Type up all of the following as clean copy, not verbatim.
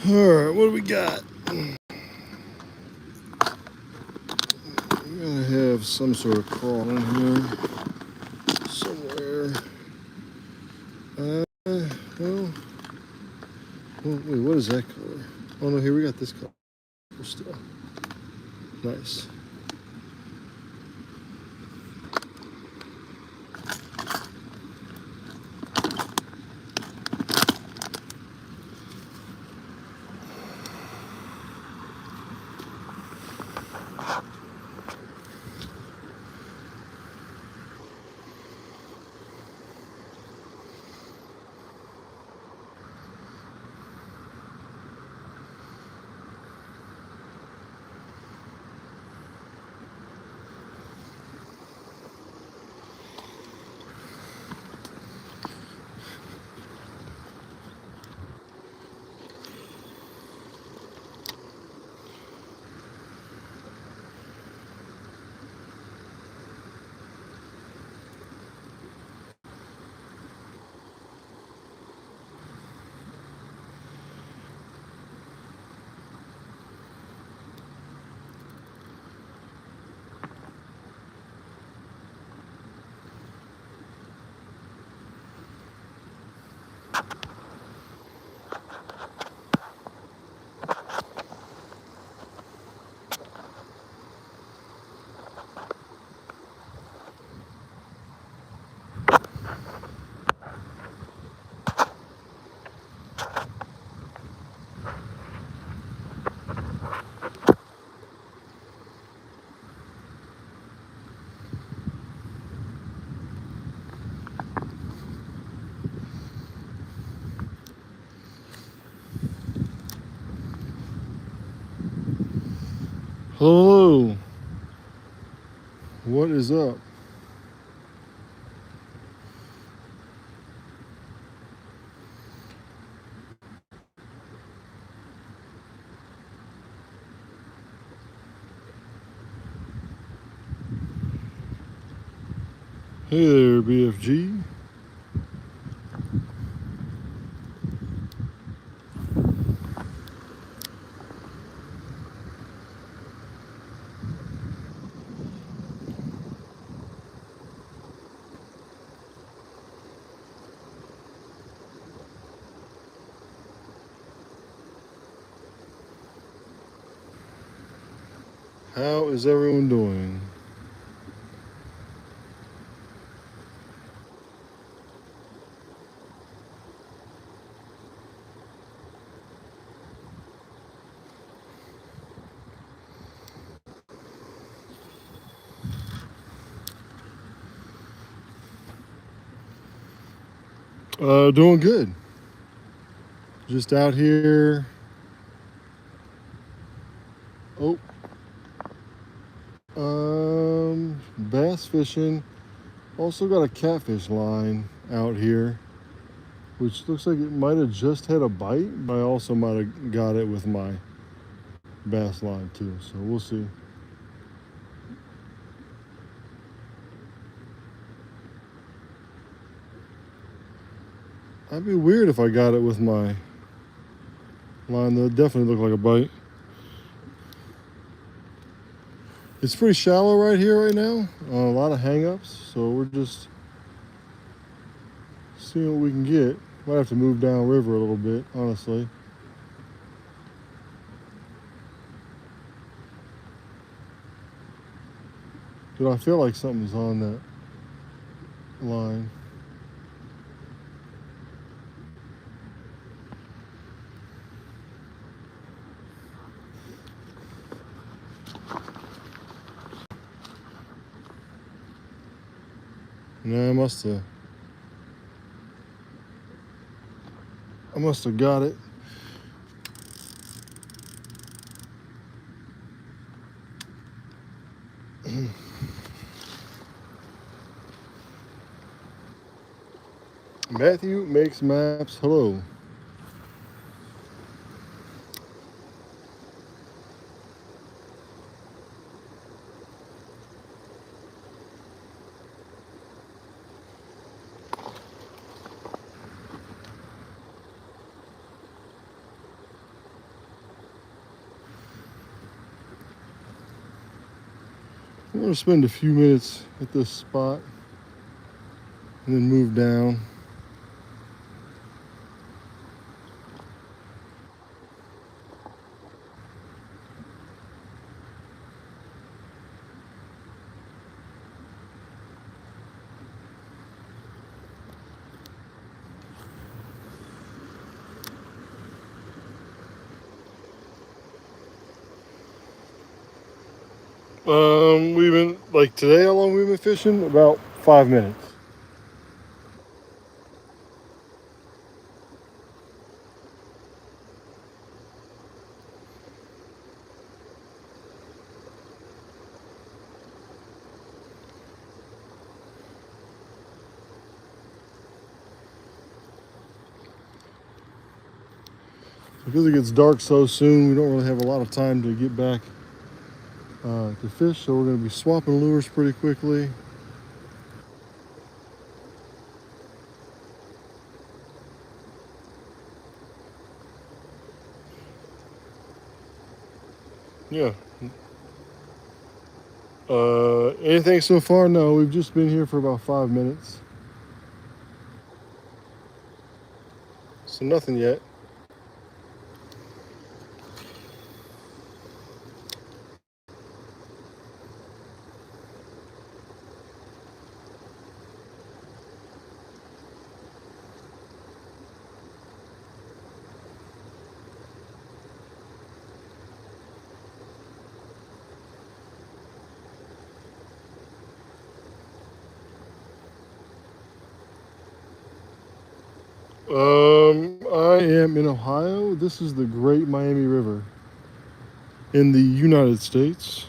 Alright, what do we got? We gotta have some sort of crawl in here somewhere. Well, wait, what is that color? Oh no, here we got this color still. Nice. Hello. What is up? Hey there, BFG. How is everyone doing? Doing good. Just out here. Oh. Bass fishing. Also got a catfish line out here, which looks like it might have just had a bite, but I also might have got it with my bass line too, so we'll see. That'd be weird if I got it with my line. That definitely looked like a bite. It's pretty shallow right here right now. A lot of hang-ups, so we're just seeing what we can get. Might have to move down river a little bit, honestly. But I feel like something's on that line. No, I must have got it. Matthew makes maps. Hello. going to spend a few minutes at this spot and then move down. We've been, like today, how long we've been fishing? About 5 minutes. Because it gets dark so soon, we don't really have a lot of time to get back to fish, so we're going to be swapping lures pretty quickly. Yeah. Anything so far? No, we've just been here for about 5 minutes. So nothing yet. I am in Ohio. This is the Great Miami River in the United States.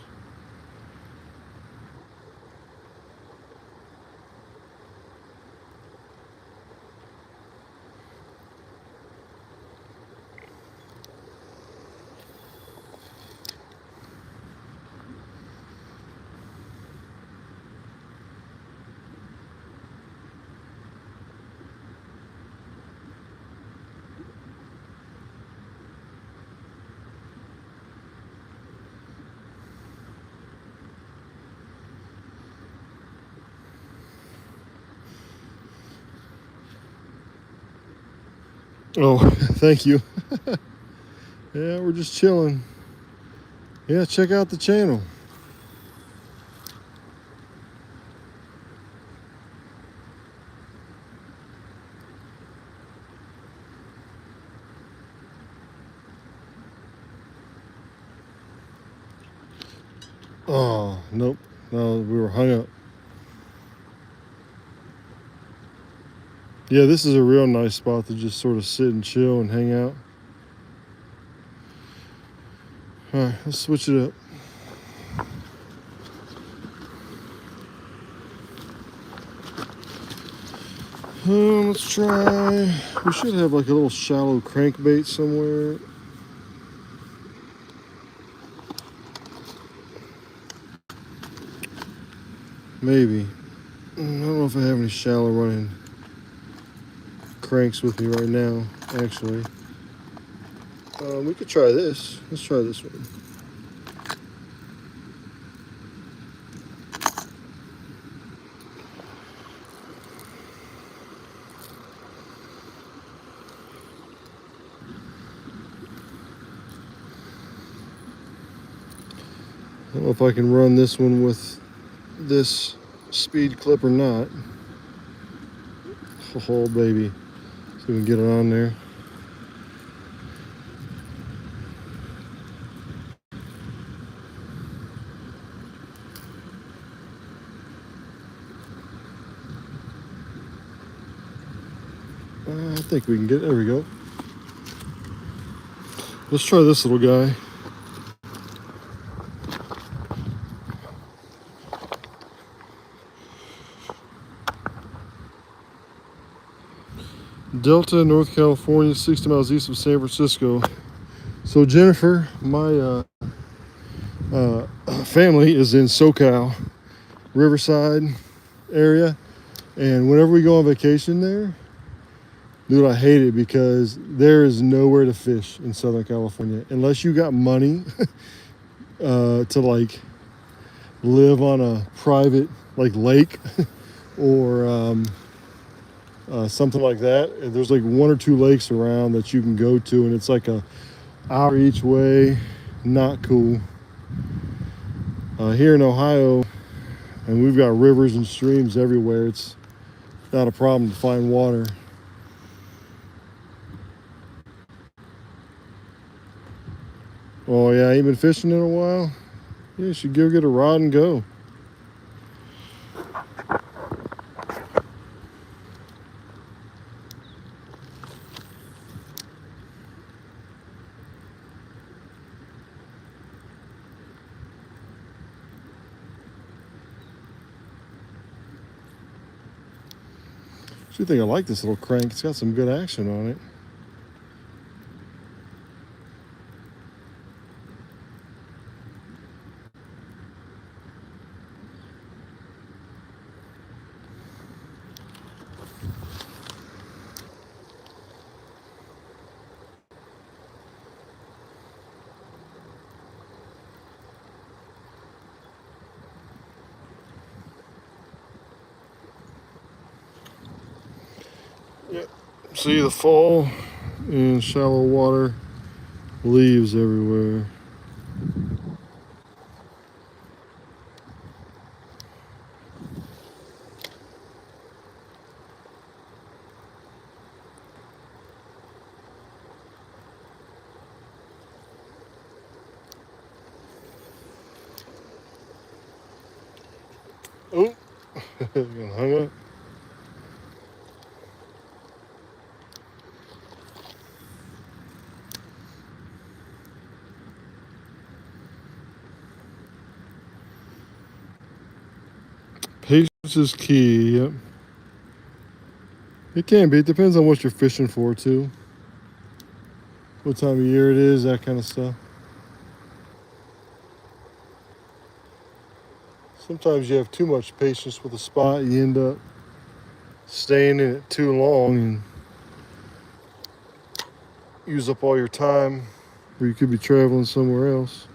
Oh, thank you. Yeah, we're just chilling. Yeah, check out the channel. Oh, nope. No, we were hung up. Yeah, this is a real nice spot to just sort of sit and chill and hang out. All right, let's switch it up. Let's try. We should have like a little shallow crankbait somewhere. Maybe. I don't know if I have any shallow running cranks with me right now, actually. We could try this. Let's try this one. I don't know if I can run this one with this speed clip or not. Oh, baby. See if we can get it on there. I think we can get it. There we go. Let's try this little guy. Delta, North California, 60 miles east of San Francisco. So Jennifer, my family is in SoCal, Riverside area, and whenever we go on vacation there, dude, I hate it because there is nowhere to fish in Southern California unless you got money to like live on a private like lake or something like that. There's like 1 or 2 lakes around that you can go to, and it's like a hour each way. Not cool. Here in Ohio, and we've got rivers and streams everywhere, it's not a problem to find water. Oh yeah, ain't been fishing in a while? Yeah, you should go get a rod and go. I think I like this little crank. It's got some good action on it. Yep. See the fall in shallow water, leaves everywhere. Oh, hung up. Patience is key. Yep. It can be. It depends on what you're fishing for too. What time of year it is, that kind of stuff. Sometimes you have too much patience with a spot. You end up staying in it too long and use up all your time, or you could be traveling somewhere else.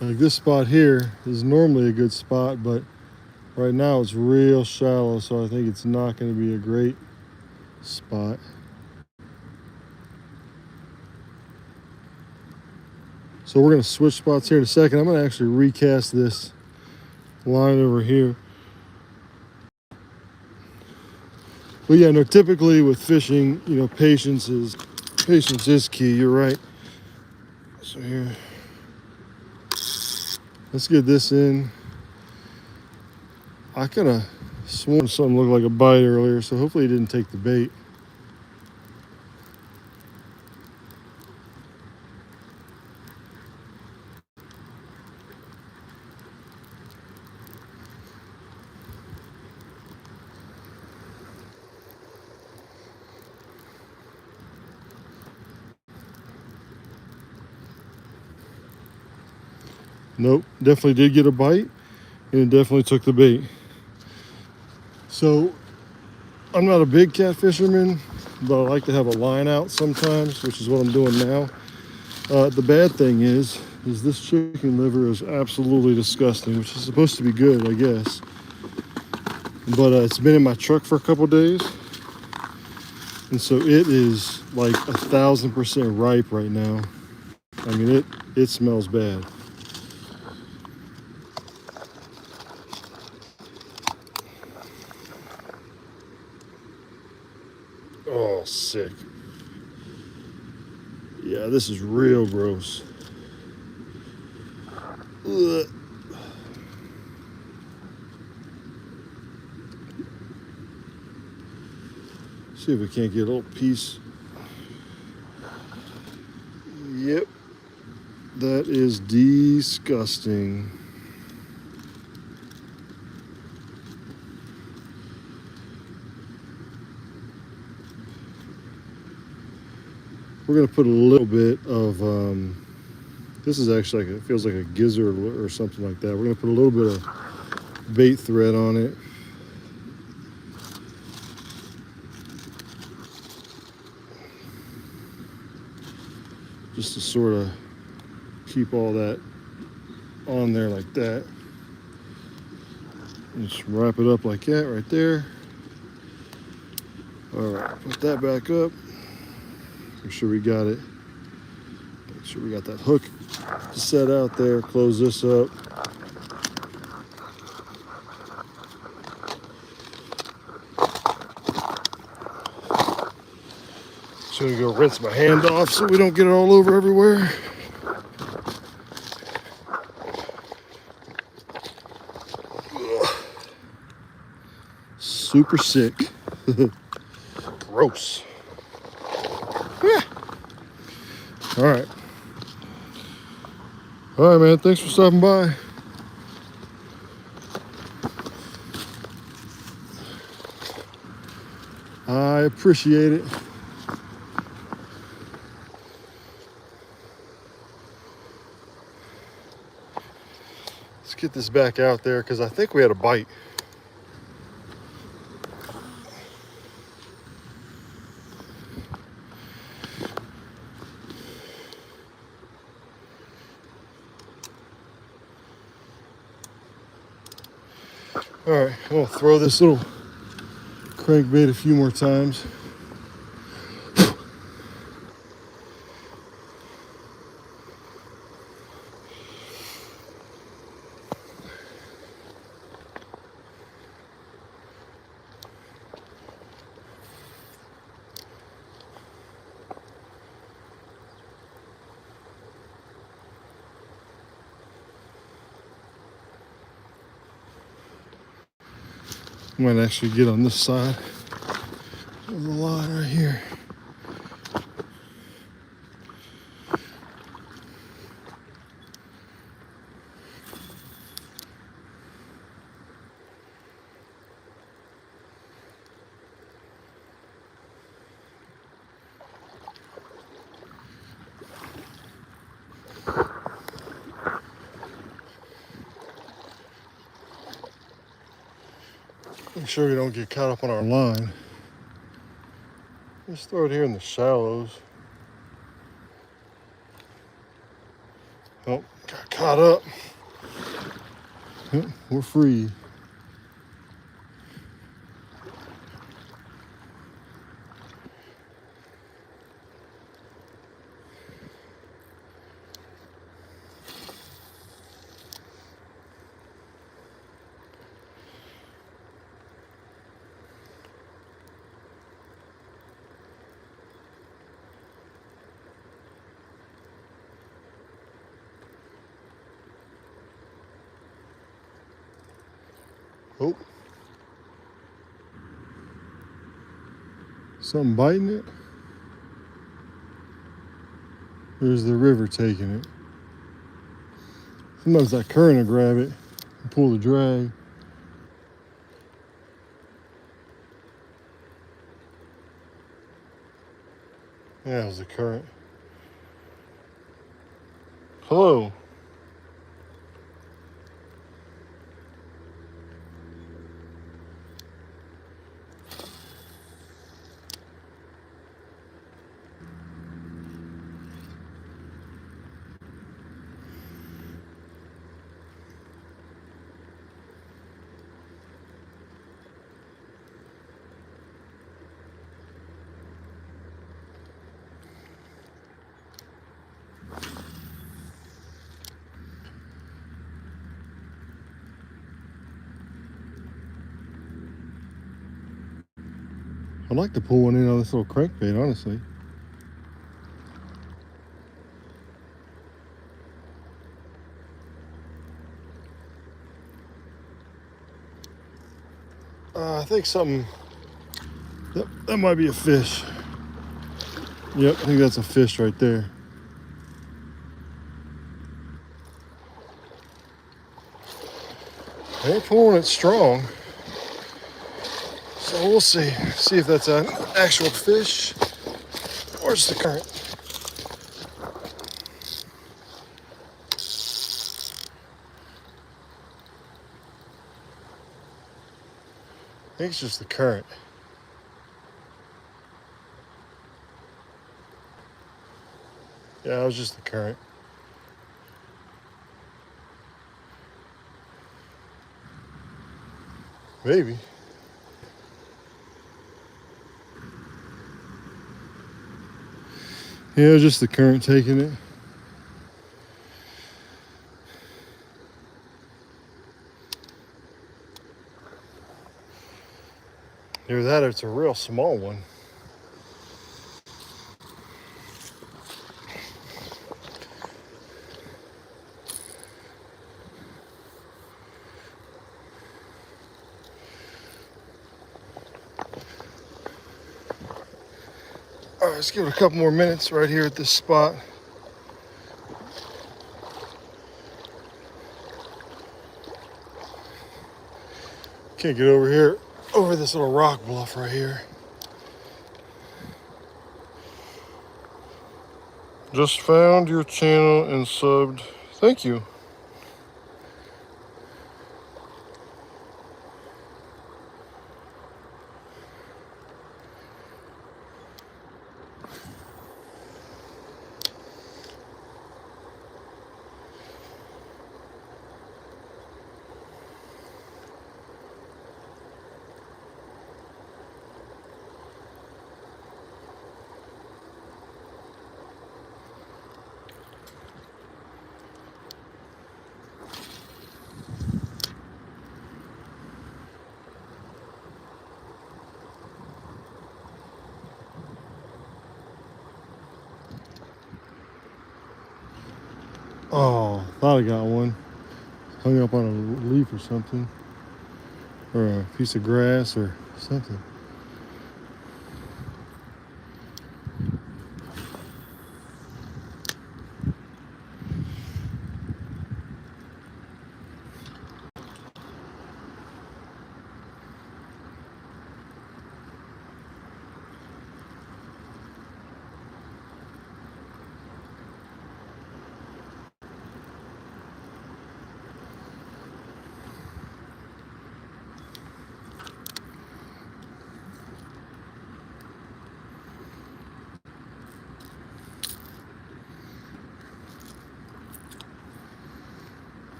Like this spot here is normally a good spot, but right now it's real shallow, so I think it's not going to be a great spot. So we're going to switch spots here in a second. I'm going to actually recast this line over here. But yeah, no, typically with fishing, you know, patience is key. You're right. So here, let's get this in. I kind of sworn something looked like a bite earlier, so hopefully he didn't take the bait. Nope, definitely did get a bite, and it definitely took the bait. So I'm not a big cat fisherman, but I like to have a line out sometimes, which is what I'm doing now. The bad thing is this chicken liver is absolutely disgusting, which is supposed to be good, I guess. But it's been in my truck for a couple days, and so it is like 1,000% ripe right now. I mean, it smells bad. Oh, sick. Yeah, this is real gross. Ugh. See if we can't get a little piece. Yep, that is disgusting. we're gonna put a little bit of, this is actually like, it feels like a gizzard or something like that. We're gonna put a little bit of bait thread on it. Just to sort of keep all that on there like that. And just wrap it up like that right there. All right, put that back up. Make sure we got it. Make sure we got that hook set out there. Close this up. So I'm gonna go rinse my hand off so we don't get it all over everywhere. Ugh. Super sick. Gross. Yeah. All right. All right, man. Thanks for stopping by. I appreciate it. Let's get this back out there because I think we had a bite. All right, I'm gonna throw this little crankbait a few more times. I might actually get on this side of the line right here. Make sure we don't get caught up on our line. Just throw it here in the shallows. Oh, got caught up. Oh, we're free. Oh. Something biting it? Or is the river taking it? Sometimes that current will grab it and pull the drag. Yeah, it was the current. Hello. I'd like to pull one in on this little crankbait, honestly. I think something, yep, that might be a fish. Yep, I think that's a fish right there. I ain't pulling it strong. So we'll see if that's an actual fish or just the current. think it's just the current. Yeah, it was just the current. Maybe. Yeah, just the current taking it. Either that or it's a real small one. All right, let's give it a couple more minutes right here at this spot. Can't get over here, over this little rock bluff right here. Just found your channel and subbed. Thank you. Oh, thought I got one. Hung up on a leaf or something. Or a piece of grass or something.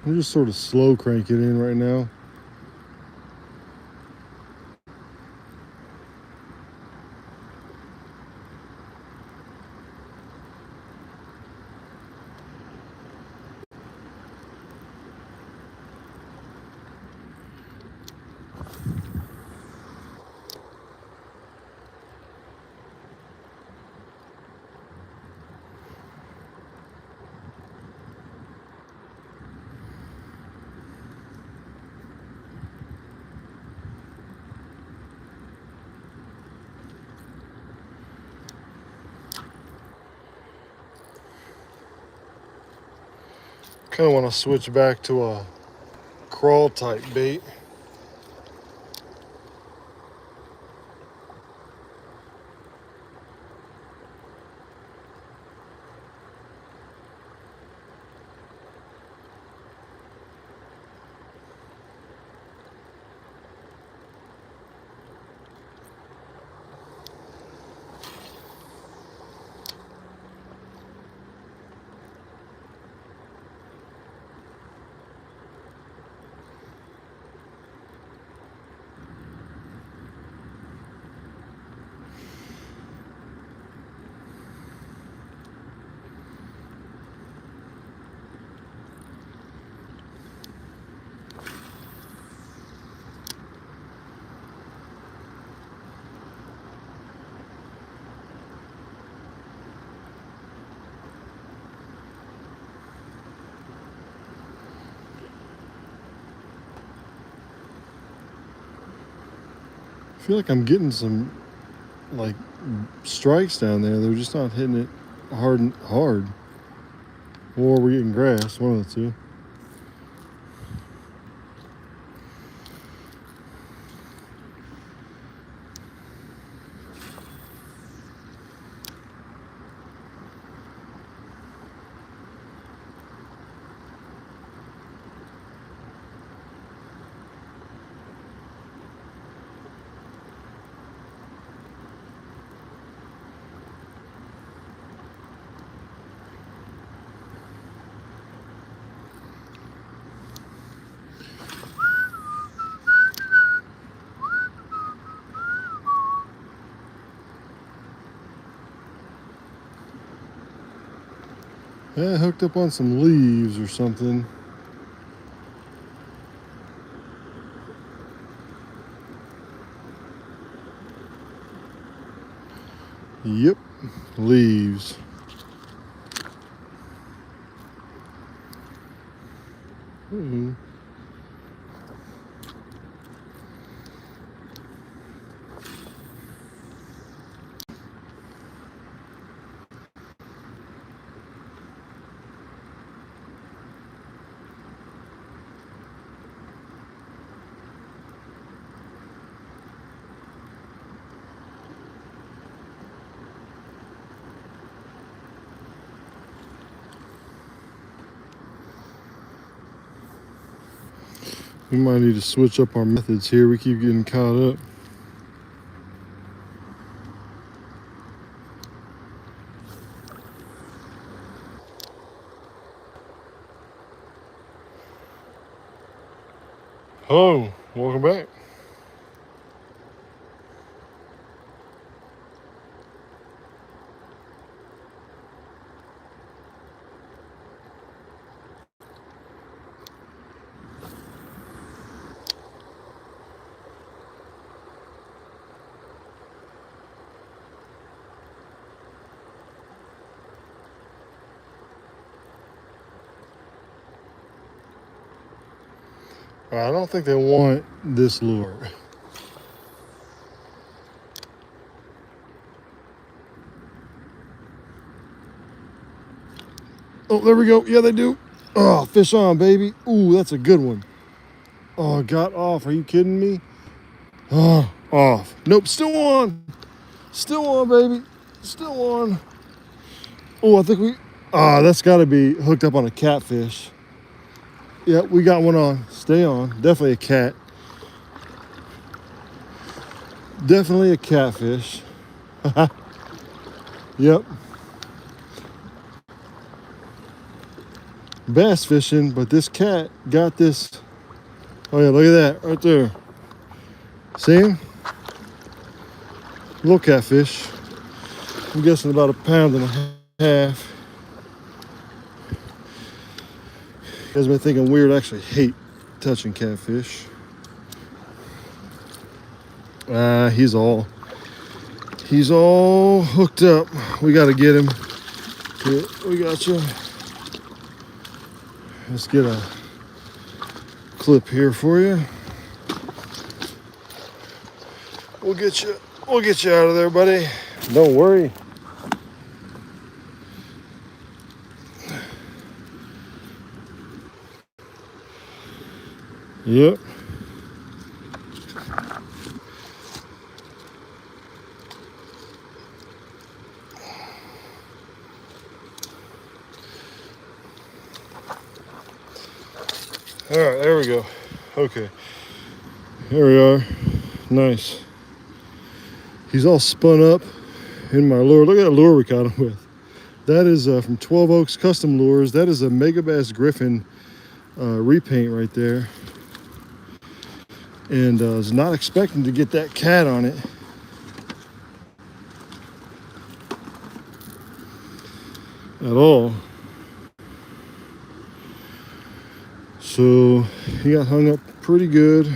I'm just sort of slow cranking in right now. Kind of want to switch back to a crawl type bait. I feel like I'm getting some like strikes down there. They're just not hitting it hard. Or we're getting grass, one of the two. Yeah, hooked up on some leaves or something. Yep, leaves. Mm-hmm. We might need to switch up our methods here. We keep getting caught up. Hello, welcome back. I don't think they want this lure. Oh, there we go. Yeah, they do. Oh, fish on, baby. Ooh, that's a good one. Oh, got off. Are you kidding me? Oh, off. Nope, still on. Still on, baby. Still on. Oh, I think that's got to be hooked up on a catfish. Yeah, we got one on. Stay on. Definitely a cat. Definitely a catfish. Yep. Bass fishing, but this cat got this. Oh, yeah, look at that right there. See him? Little catfish. I'm guessing about 1.5 pounds. You guys been thinking weird. I actually hate touching catfish. He's all hooked up. We got to get him. Yeah, we got you. Let's get a clip here for you. We'll get you out of there, buddy. Don't worry. Yep. All right, there we go. Okay, here we are. Nice. He's all spun up in my lure. Look at that lure we caught him with. That is from 12 Oaks Custom Lures. That is a Megabass Griffin repaint right there. And I was not expecting to get that cat on it. At all. So he got hung up pretty good.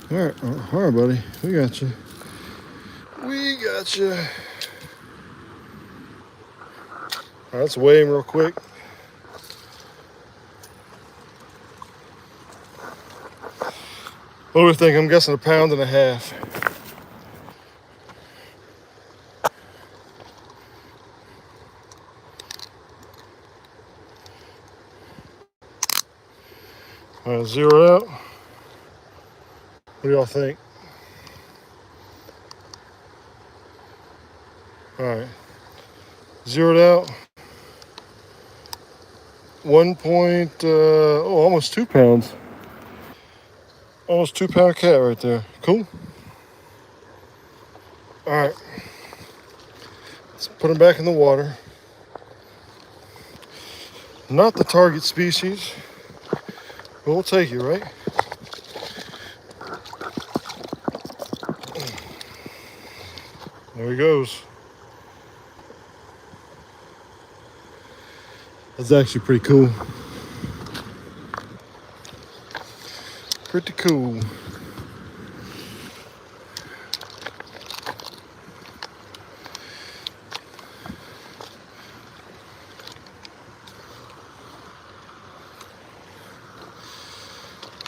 All right, buddy. We got you. We got you. All right, let's weigh him real quick. What do we think? I'm guessing 1.5 pounds. All right, zero out. What do y'all think? All right, zeroed out. Almost 2 pounds. Almost 2 pound cat right there. Cool. All right, let's put him back in the water. Not the target species, but we'll take it, right? There he goes. That's actually pretty cool. Pretty cool.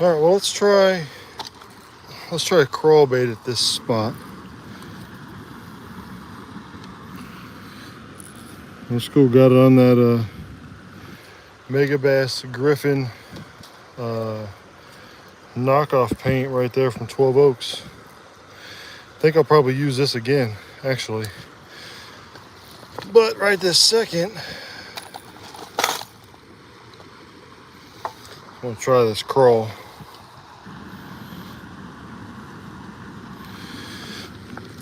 All right, well, let's try a crawl bait at this spot. Let's go. Got it on that Mega Bass Griffin knockoff paint right there from 12 Oaks. I think I'll probably use this again, actually. But right this second, I'm gonna try this crawl.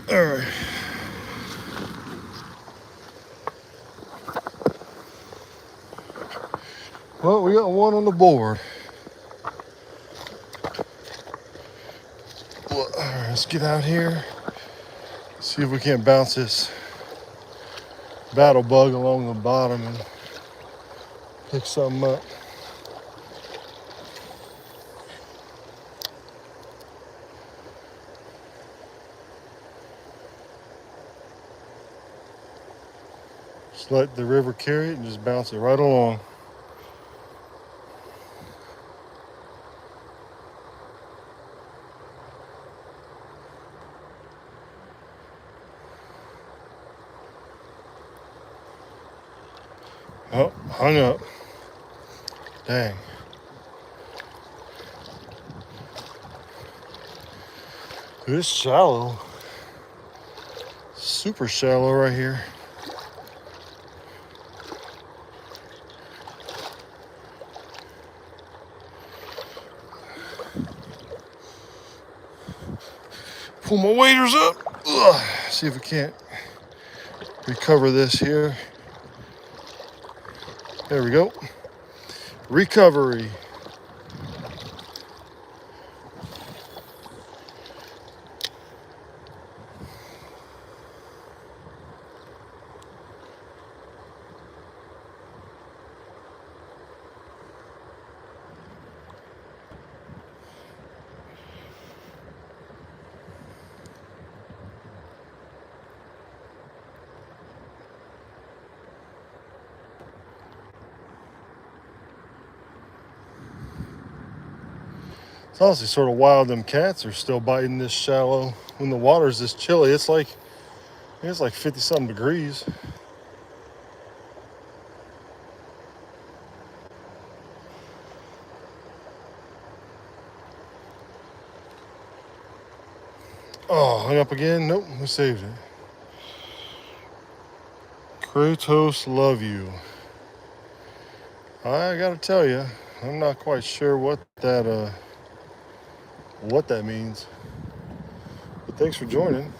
All right. Well, we got one on the board. Well, all right, let's get out here. See if we can't bounce this battle bug along the bottom and pick something up. Just let the river carry it and just bounce it right along. Oh, hung up. Dang. It's shallow. Super shallow right here. Pull my waders up. Ugh. See if we can't recover this here. There we go. Recovery. It's honestly sort of wild them cats are still biting this shallow when the water's this chilly. It's like 50 something degrees. Oh, hung up again? Nope, we saved it. Kratos, love you. I gotta tell you, I'm not quite sure what that means. But thanks for joining.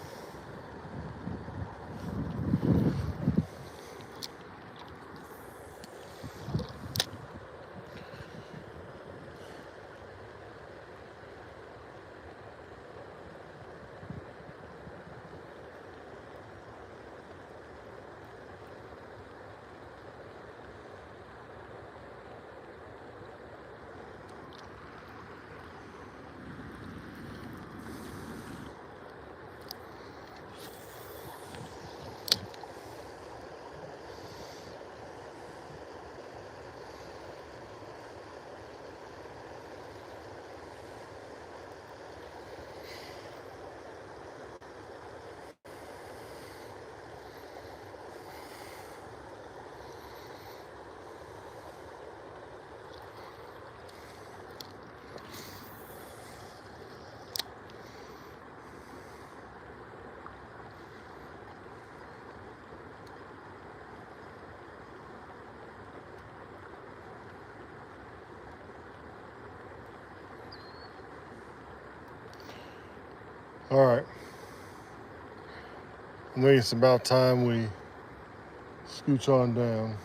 All right. I think it's about time we scooch on down.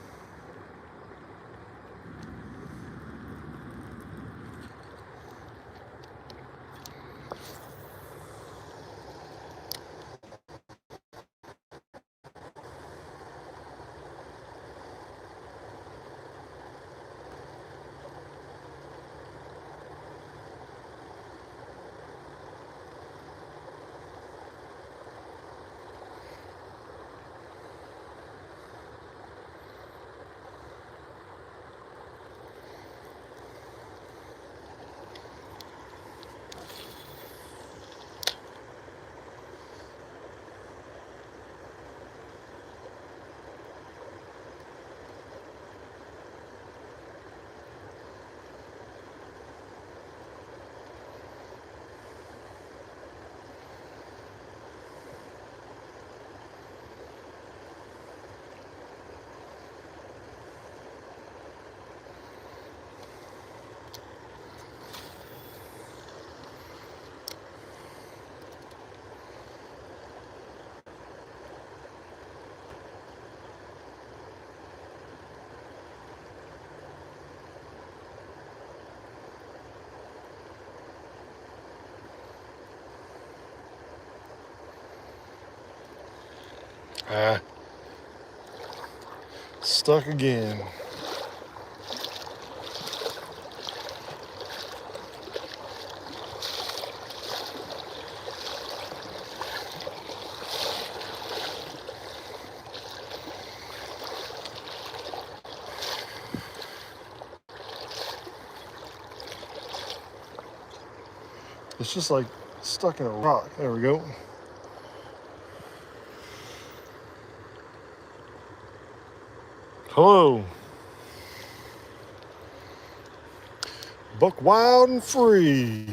Ah, stuck again. It's just like stuck in a rock. There we go. Hello. Buck wild and free.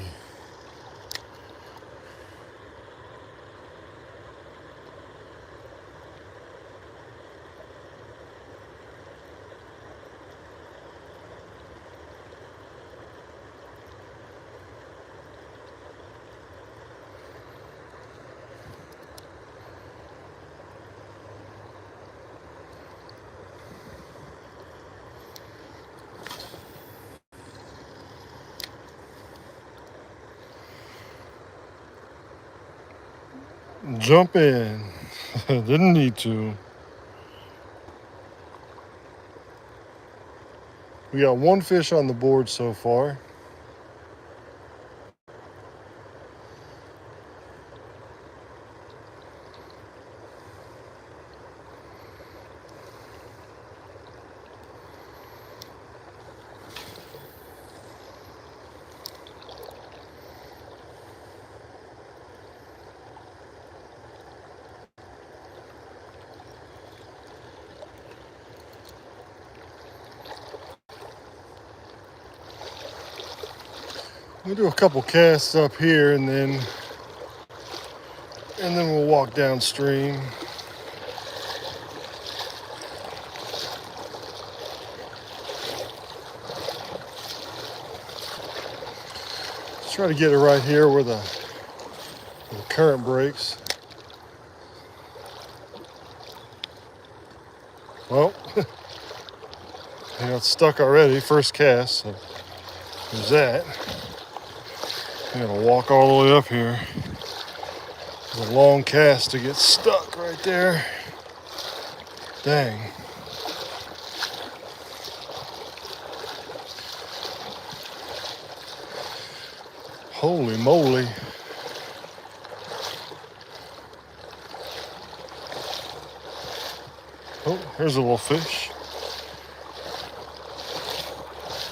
Jump in. Didn't need to. We got one fish on the board so far. We'll do a couple casts up here and then we'll walk downstream. Let's try to get it right here where the current breaks. Well, I got stuck already, first cast, so there's that. I gotta walk all the way up here. It's a long cast to get stuck right there. Dang. Holy moly. Oh, here's a little fish.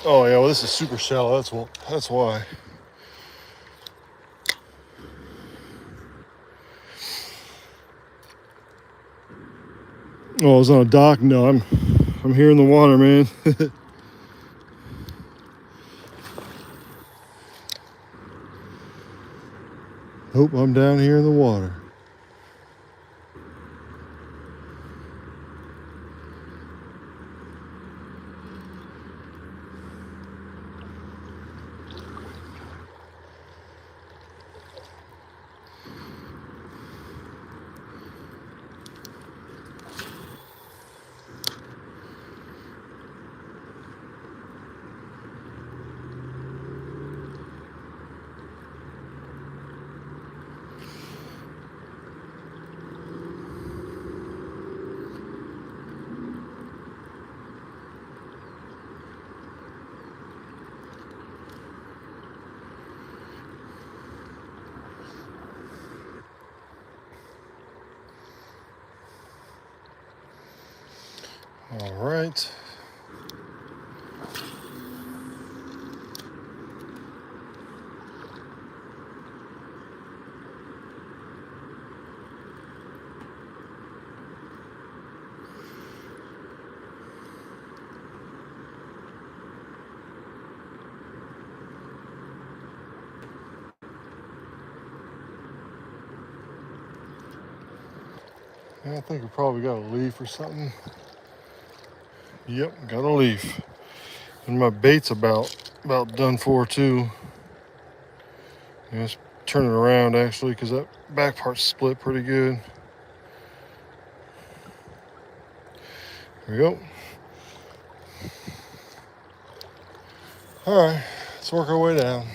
Oh yeah, well this is super shallow, that's why. Oh, I was on a dock? No, I'm here in the water, man. Hope I'm down here in the water. All right. I think we probably got a leaf or something. Yep, got a leaf. And my bait's about done for too. Let's turn it around actually, because that back part's split pretty good. There we go. All right, let's work our way down.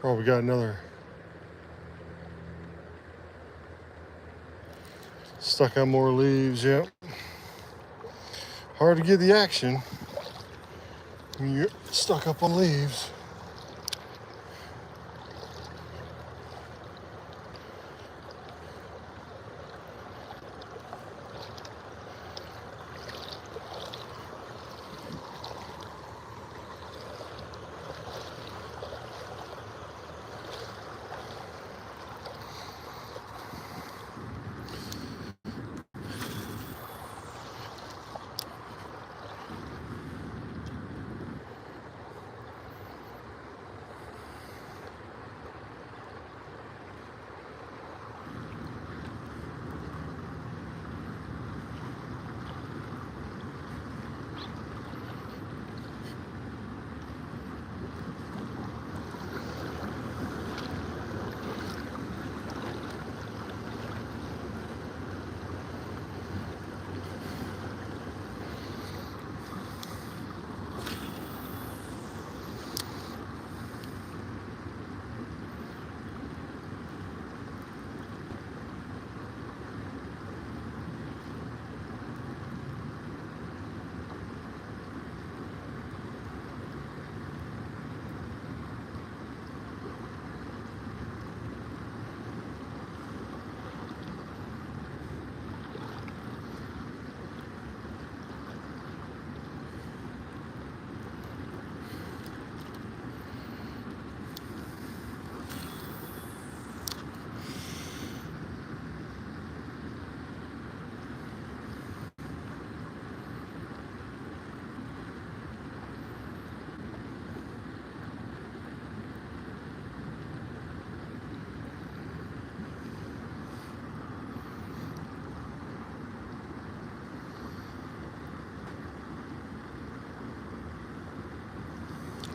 Probably got another. Stuck on more leaves, yep. Hard to get the action when you're stuck up on leaves.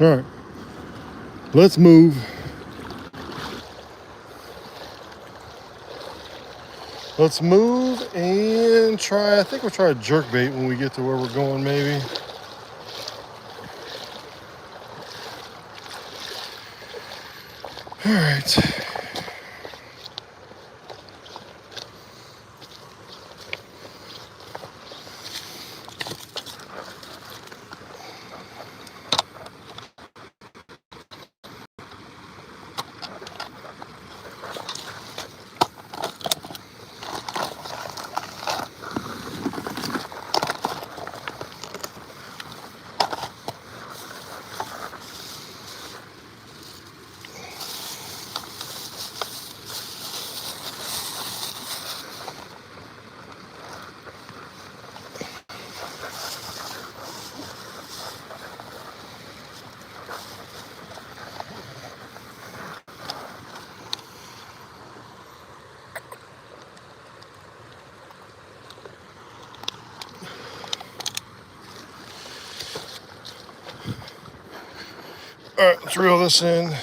All right, let's move. Let's move and try, I think we'll try a jerk bait when we get to where we're going, maybe. All right. All right, let's reel this in.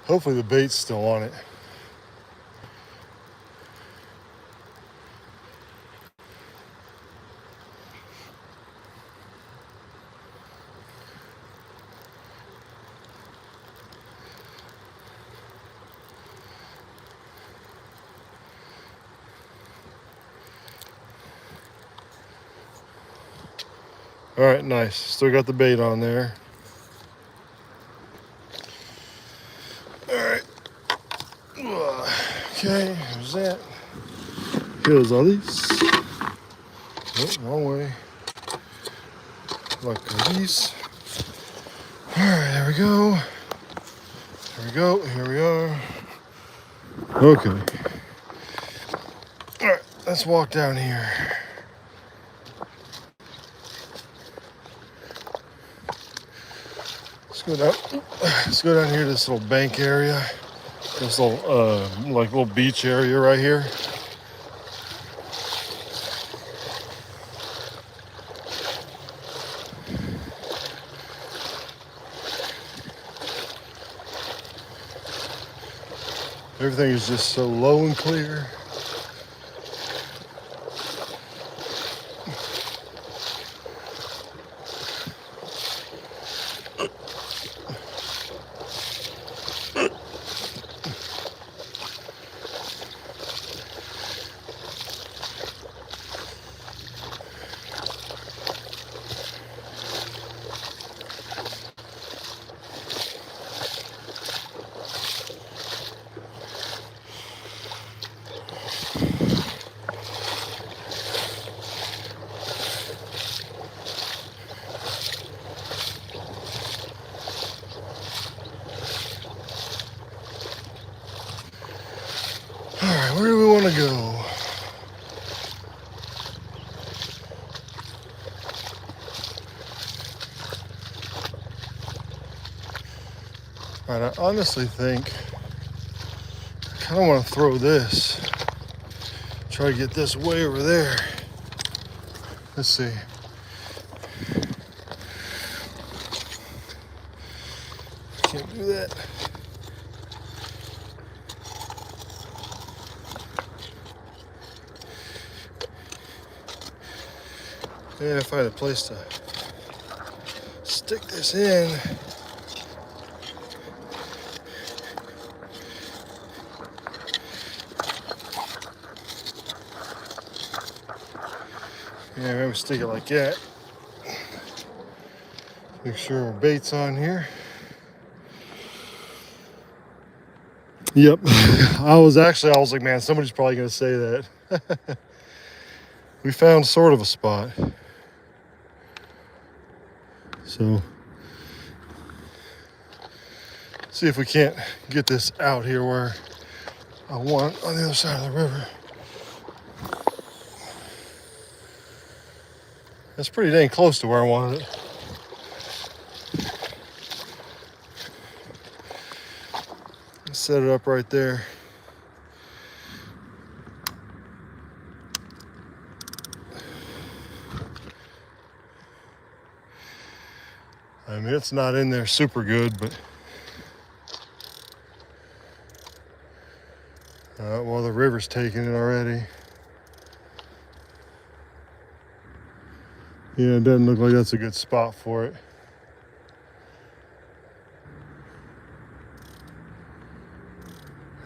Hopefully the bait's still on it. All right, nice. Still got the bait on there. All right. Okay, here's that. Here's all these. Oh, wrong way. Like these. All right, there we go. Here we go. Here we are. Okay. All right, let's walk down here. Let's go down here to this little bank area. This little, like little beach area right here. Everything is just so low and clear. All right, I honestly think I kind of want to throw this. Try to get this way over there. Let's see. Can't do that. Yeah, find a place to stick this in. Yeah, maybe stick it like that. Make sure our bait's on here. Yep. I was like, man, somebody's probably gonna say that. We found sort of a spot. So see if we can't get this out here where I want on the other side of the river. That's pretty dang close to where I wanted it. Set it up right there. I mean, it's not in there super good, but well, the river's taking it already. Yeah, it doesn't look like that's a good spot for it.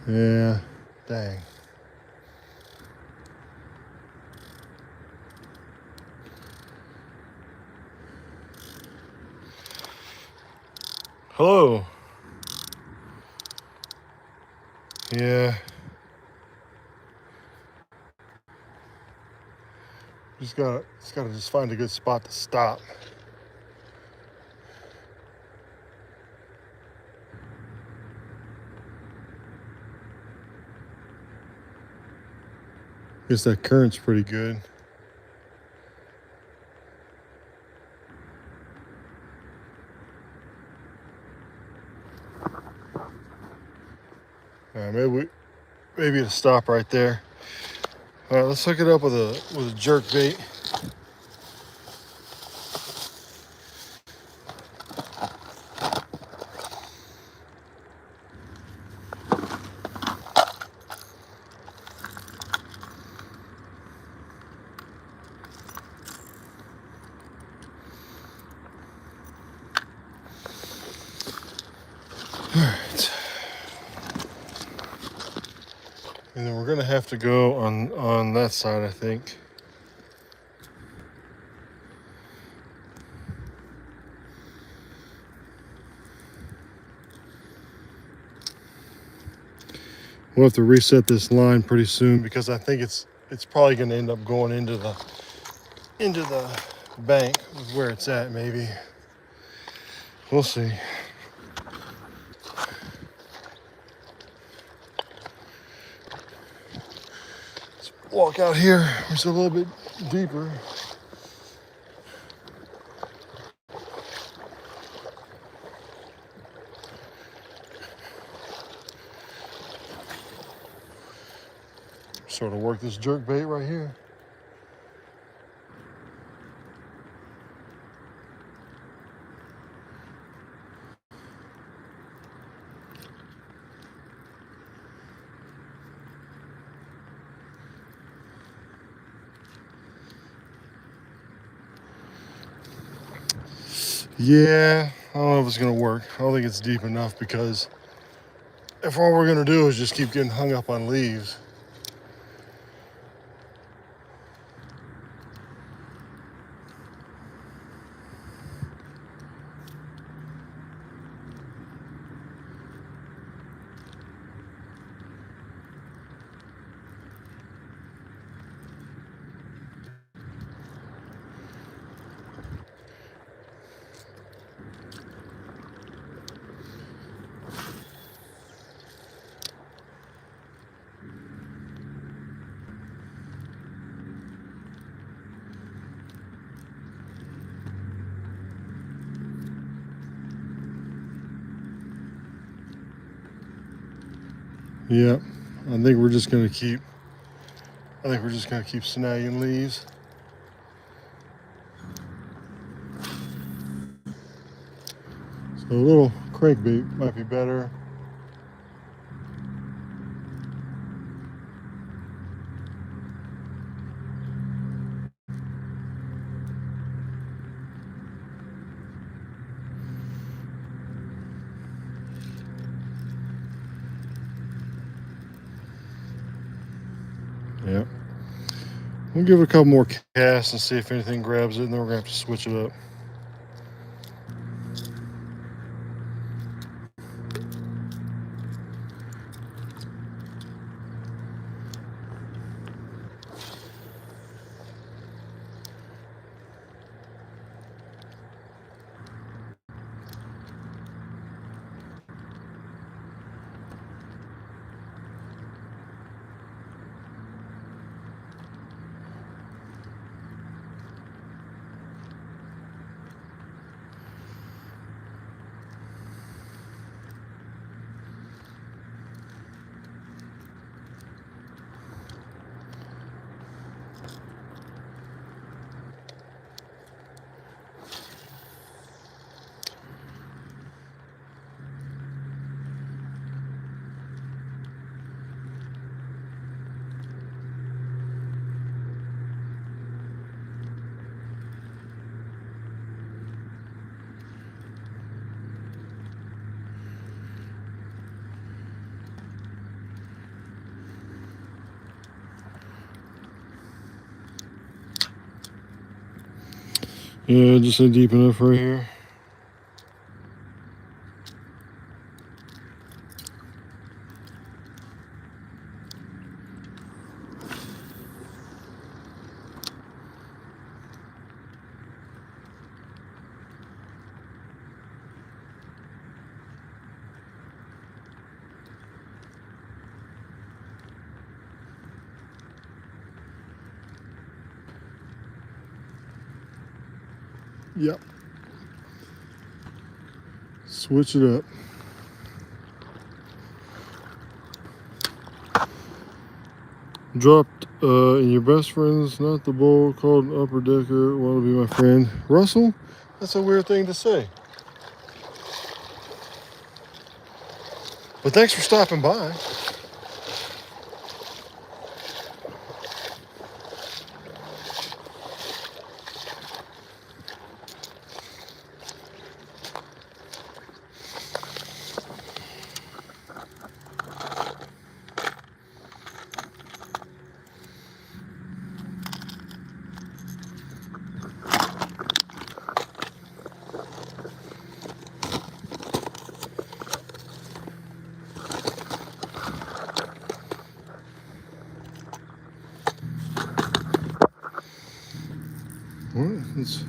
Yeah, dang. Hello. Yeah. Just gotta find a good spot to stop. Guess that current's pretty good. All right, maybe it'll stop right there. All right, let's hook it up with a jerk bait. All right. And then we're gonna have to go on that side, I think. We'll have to reset this line pretty soon because I think it's probably gonna end up going into the bank with where it's at, maybe. We'll see. Let's walk out here. It's a little bit deeper. Sort of work this jerk bait right here. Yeah, I don't know if it's gonna work. I don't think it's deep enough because if all we're gonna do is just keep getting hung up on leaves. Yep, I think we're just gonna keep snagging leaves. So a little crankbait might be better. Yep. We'll give it a couple more casts and see if anything grabs it, and then we're gonna have to switch it up. Yeah, just ain't deep enough right here. Yep. Switch it up. Dropped in your best friends, not the bowl, called upper decker, want to be my friend. Russell? That's a weird thing to say. But thanks for stopping by. Well, let's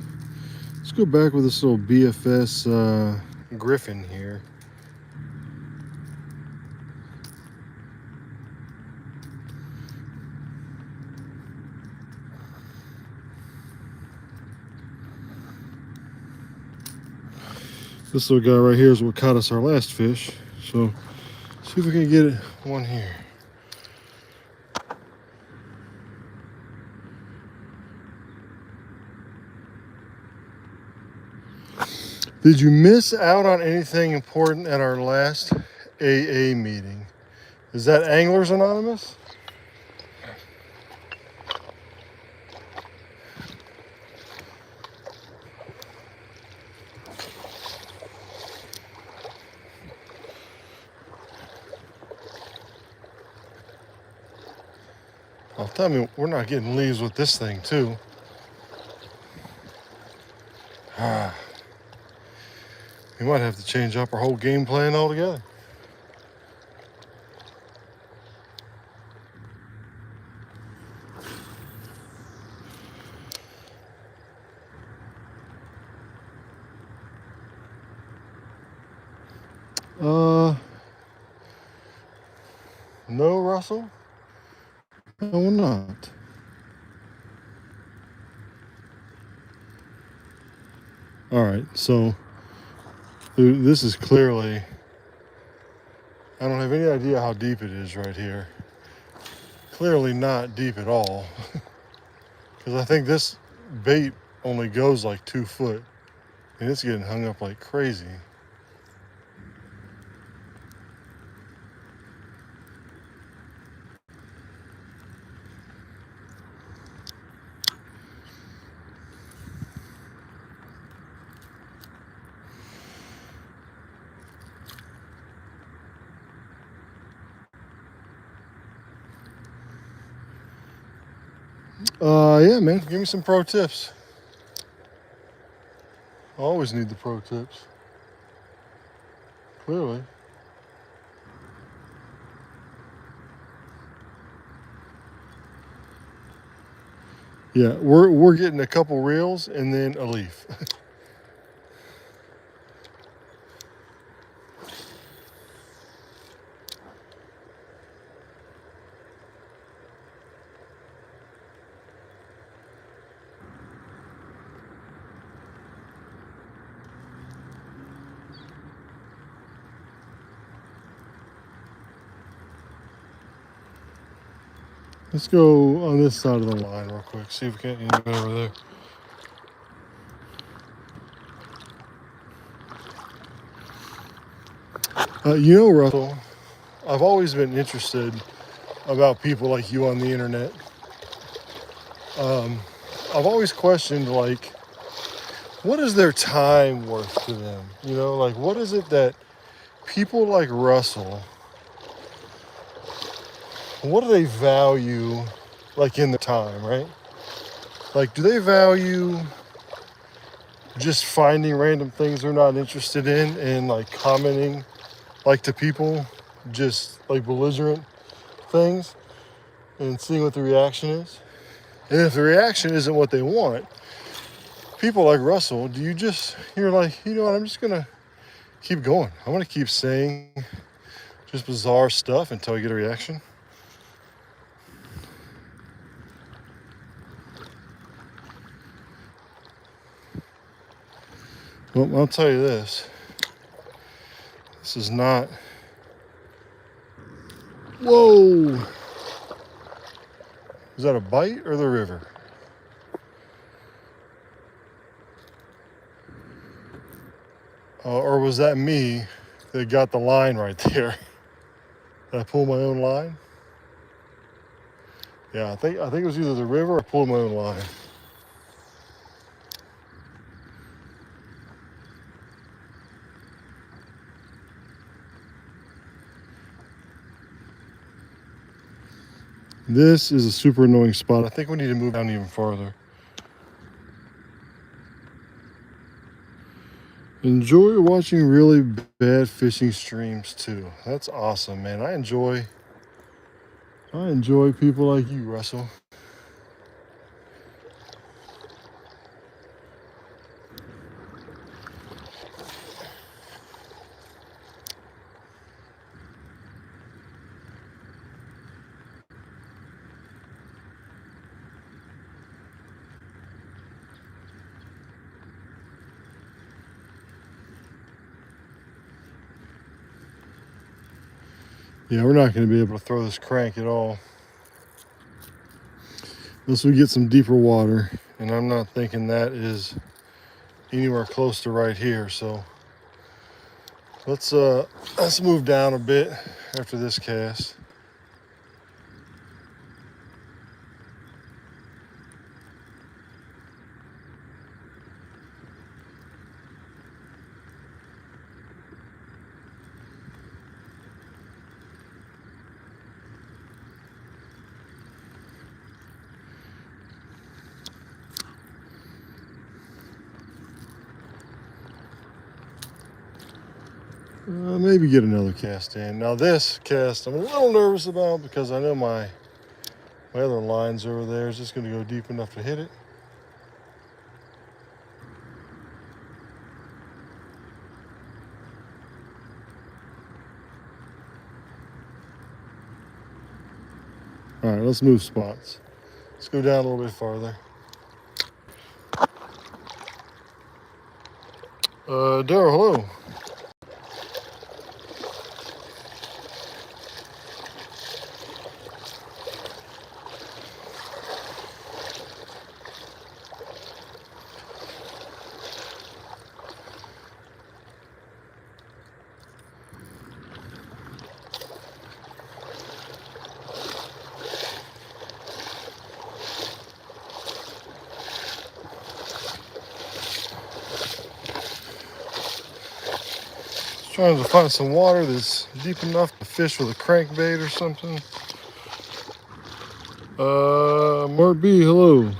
go back with this little BFS Griffin here. This little guy right here is what caught us our last fish. So see if we can get it one here. Did you miss out on anything important at our last AA meeting? Is that Anglers Anonymous? Oh, tell me we're not getting leaves with this thing too. We might have to change up our whole game plan altogether. No, Russell? No, we're not. All right, so this is clearly I don't have any idea how deep it is right here. Clearly not deep at all. Because I think this bait only goes like 2 foot. And it's getting hung up like crazy. Yeah, man, give me some pro tips. I always need the pro tips. Clearly. Yeah, we're getting a couple reels and then a leaf. Let's go on this side of the line real quick, see if we can't get any over there. You know, Russell, I've always been interested about people like you on the internet. I've always questioned, like, what is their time worth to them? You know, like, what is it that people like Russell, what do they value, like, in the time, right? Like, do they value just finding random things they're not interested in and, like, commenting, like, to people, just, like, belligerent things and seeing what the reaction is? And if the reaction isn't what they want, people like Russell, you're like, you know what, I'm just going to keep going. I'm going to keep saying just bizarre stuff until I get a reaction. Well, I'll tell you this. This is not... Whoa! Is that a bite or the river? Or was that me that got the line right there? Did I pull my own line? Yeah, I think it was either the river or I pulled my own line. This is a super annoying spot. I think we need to move down even farther. Enjoy watching really bad fishing streams too. That's awesome, man. I enjoy people like you, Russell. Yeah, we're not going to be able to throw this crank at all unless we get some deeper water, and I'm not thinking that is anywhere close to right here. So let's move down a bit after this cast. Maybe get another cast in. Now this cast I'm a little nervous about because I know my other line's over there. Is just going to go deep enough to hit it? All right, let's move spots. Let's go down a little bit farther. Daryl, hello. Trying to find some water that's deep enough to fish with a crankbait or something. Mark B, hello.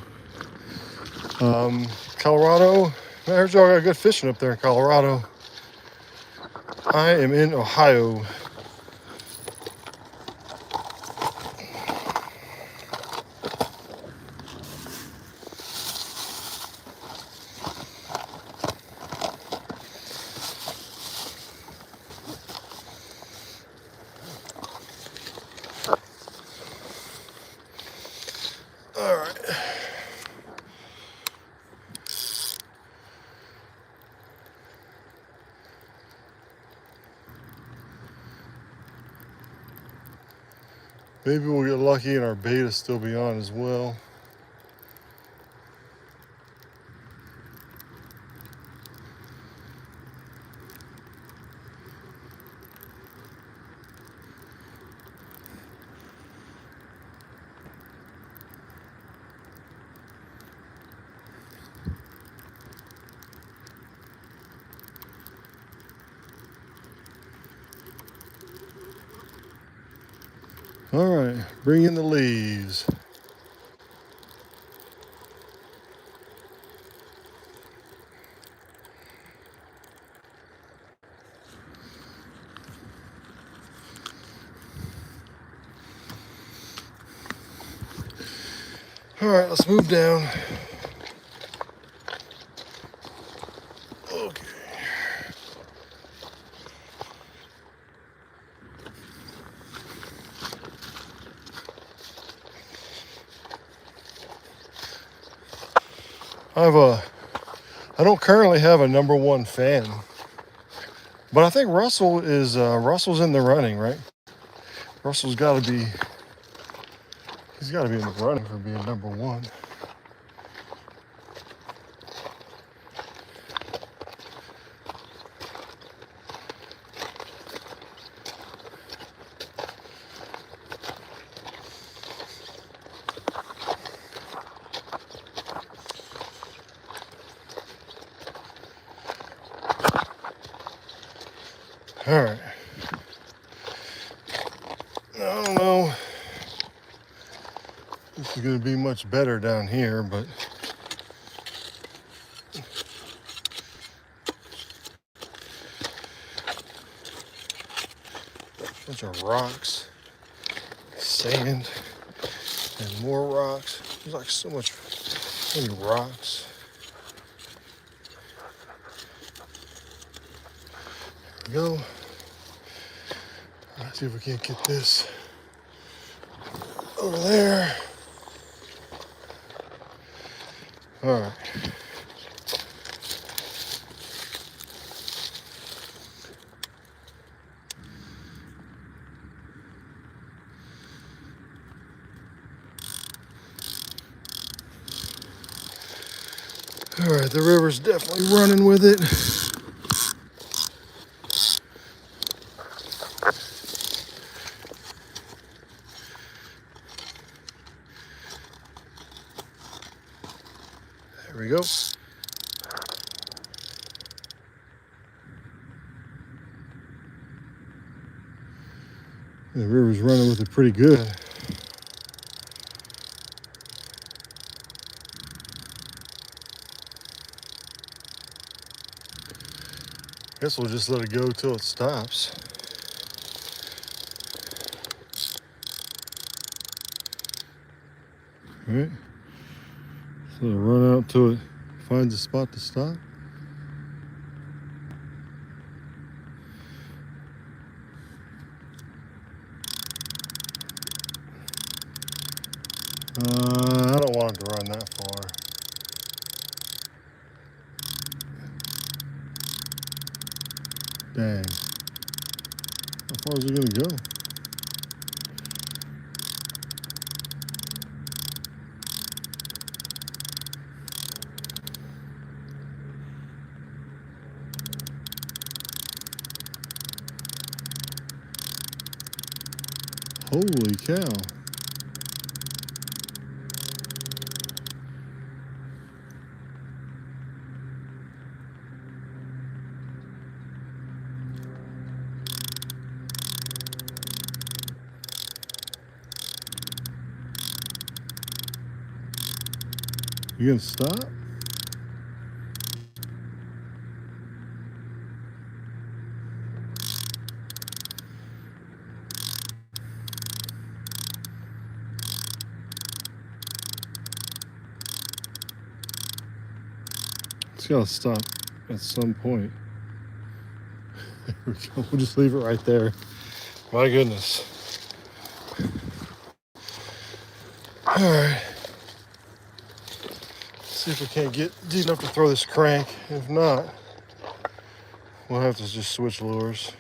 Colorado. I heard y'all got good fishing up there in Colorado. I am in Ohio. All right. Maybe we'll get lucky and our bait will still be on as well. All right, bring in the leaves. All right, let's move down. Okay. I don't currently have a number one fan, but I think Russell's in the running, right? Russell's got to be, he's got to be in the running for being number one. All right. I don't know if this is going to be much better down here, but a bunch of rocks, sand, and more rocks. There's like so many rocks. There we go. Let's see if we can't get this over there. All right. All right, the river's definitely running with it. There we go. The river's running with it pretty good. Guess we'll just let it go till it stops. All right. So it'll run out till it finds a spot to stop. I don't want it to run that far. Dang. How far is it gonna go? Holy cow. You gonna stop? It's gotta stop at some point. There we go. We'll just leave it right there. My goodness. All right. See if we can't get deep enough to throw this crank. If not, we'll have to just switch lures.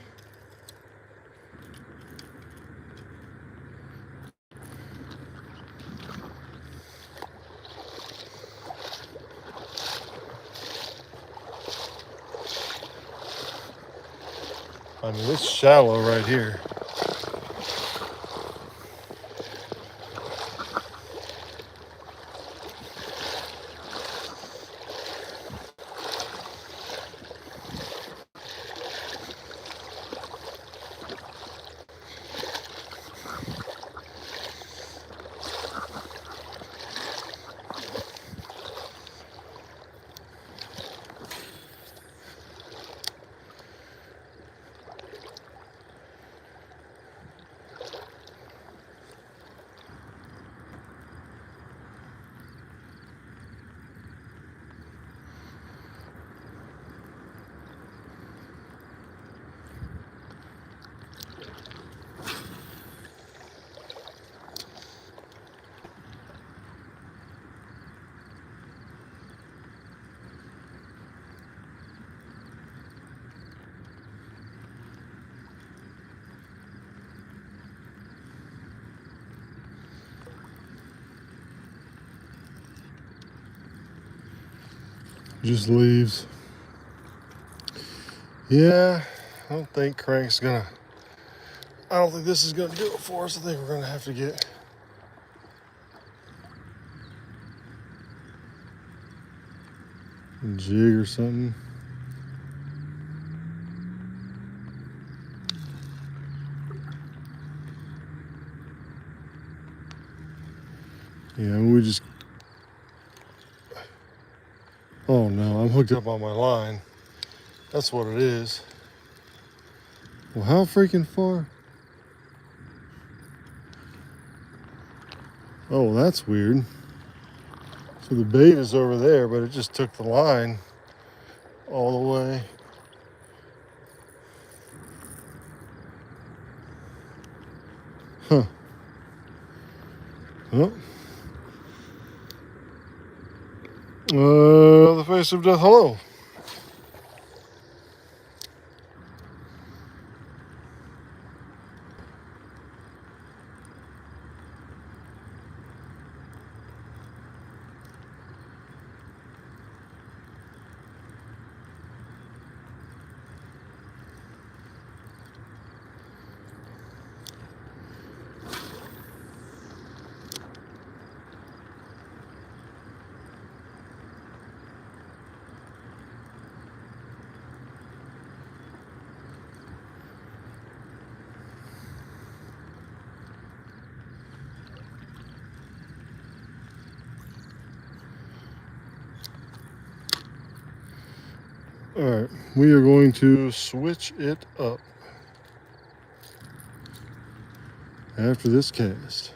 I mean, it's shallow right here. Just leaves. Yeah, I don't think crank's gonna, I don't think this is gonna do it for us. I think we're gonna have to get a jig or something. Yeah, we just, oh no, I'm hooked up on my line. That's what it is. Well, how freaking far? Oh, that's weird. So the bait is over there, but it just took the line all the way. Huh. Oh. The face of death, hello. All right, we are going to switch it up after this cast.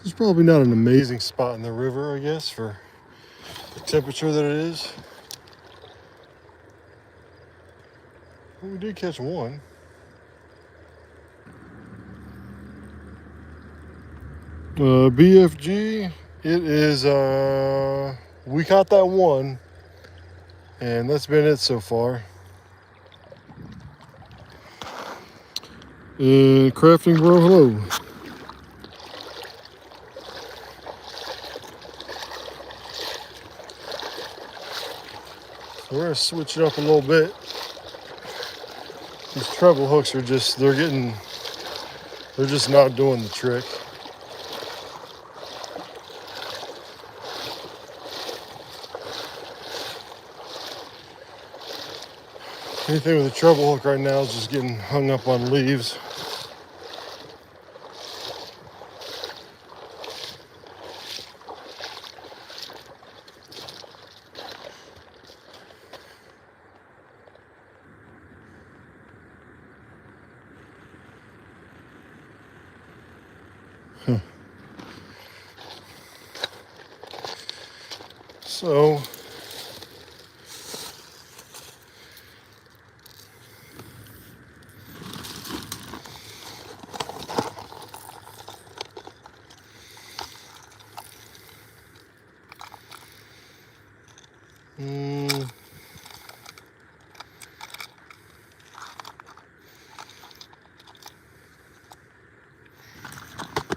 It's probably not an amazing spot in the river, I guess, for the temperature that it is. Well, we did catch one. BFG, it is, we caught that one, and that's been it so far. And crafting bro, hello. So we're gonna switch it up a little bit. These treble hooks are just, they're just not doing the trick. Anything with a treble hook right now is just getting hung up on leaves. Huh. So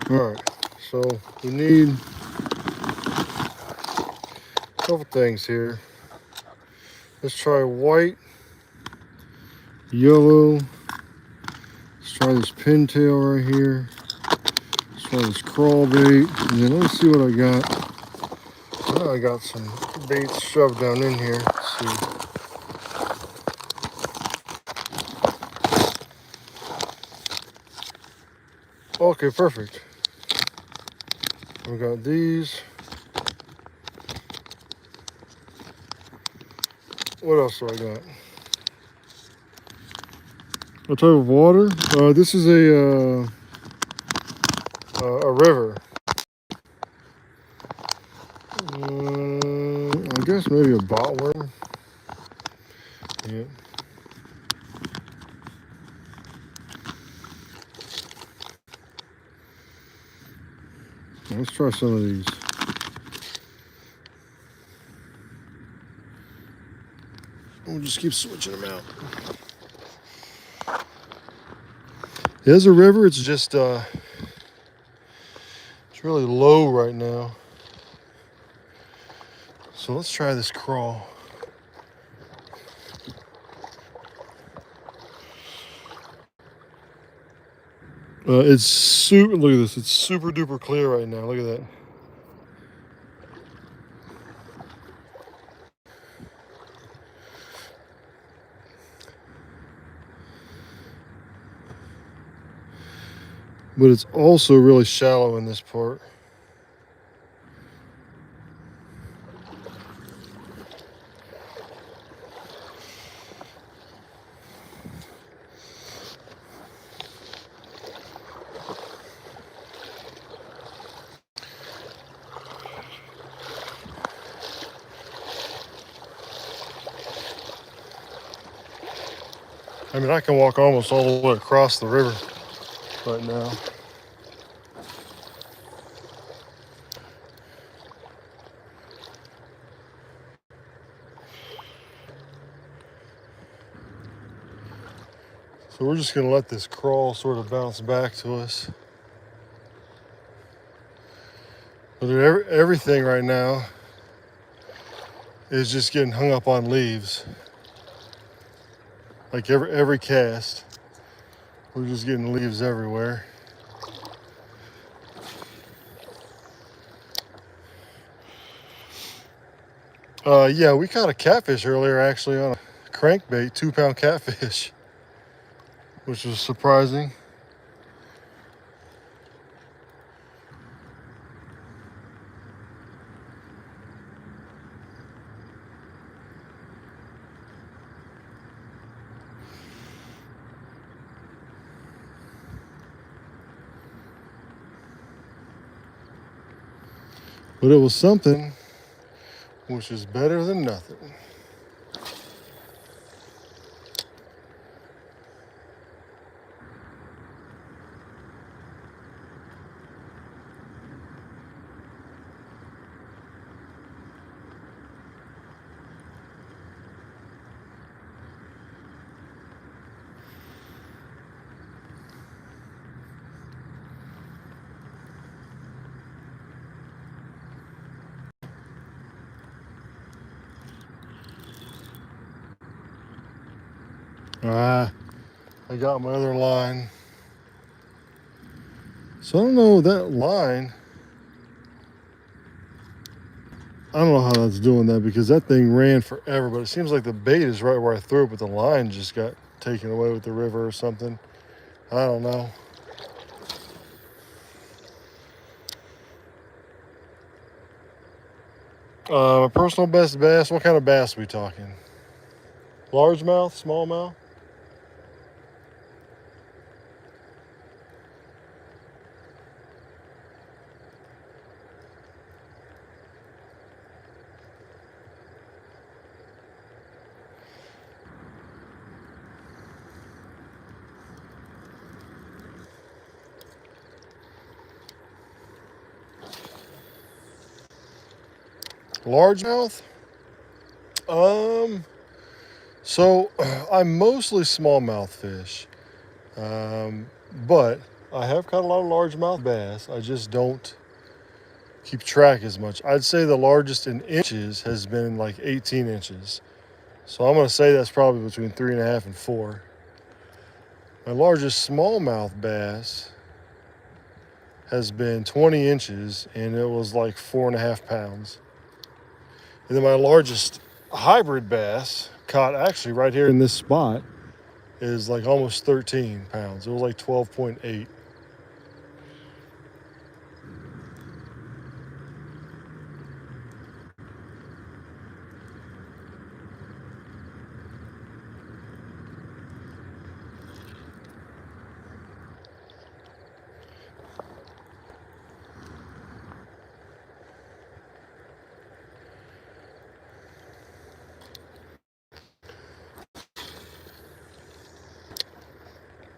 all right, so we need a couple things here. Let's try white, yellow. Let's try this pintail right here. Let's try this crawl bait. And then let's see what I got. Oh, I got some baits shoved down in here. Let's see. Okay, perfect. We got these. What else do I got? What type of water? This is a river. I guess maybe a botworm. Yeah. Let's try some of these. We'll just keep switching them out. There's a river. It's just it's really low right now. So let's try this crawl. It's super. Look at this. It's super duper clear right now. Look at that. But it's also really shallow in this part. I mean, I can walk almost all the way across the river right now. So we're just gonna let this crawl sort of bounce back to us. But everything right now is just getting hung up on leaves. Like every cast, we're just getting leaves everywhere. Yeah, we caught a catfish earlier actually on a crankbait, 2-pound catfish, which was surprising. But it was something, which is better than nothing. I got my other line. So I don't know that line. I don't know how that's doing that because that thing ran forever, but it seems like the bait is right where I threw it, but the line just got taken away with the river or something. I don't know. My personal best bass, what kind of bass are we talking? Largemouth, smallmouth? Largemouth? So I mostly smallmouth fish, but I have caught a lot of largemouth bass. I just don't keep track as much. I'd say the largest in inches has been like 18 inches. So I'm gonna say that's probably between 3.5 and 4. My largest smallmouth bass has been 20 inches and it was like 4.5 pounds. And then my largest hybrid bass caught actually right here in this spot is like almost 13 pounds. It was like 12.8.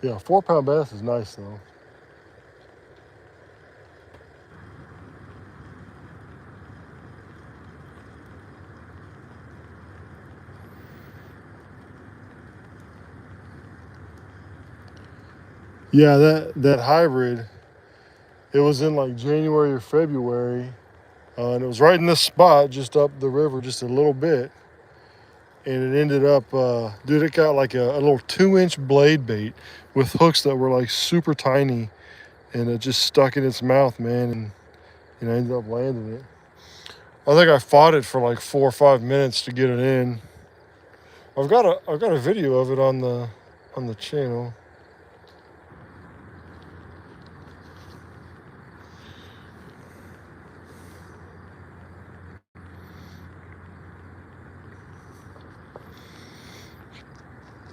Yeah, 4 pound bass is nice though. Yeah, that hybrid, it was in like January or February, and it was right in this spot, just up the river, just a little bit. And it ended up, dude, it got like a little 2-inch blade bait with hooks that were like super tiny, and it just stuck in its mouth, man, and I ended up landing it. I think I fought it for like 4 or 5 minutes to get it in. I've got a video of it on the channel.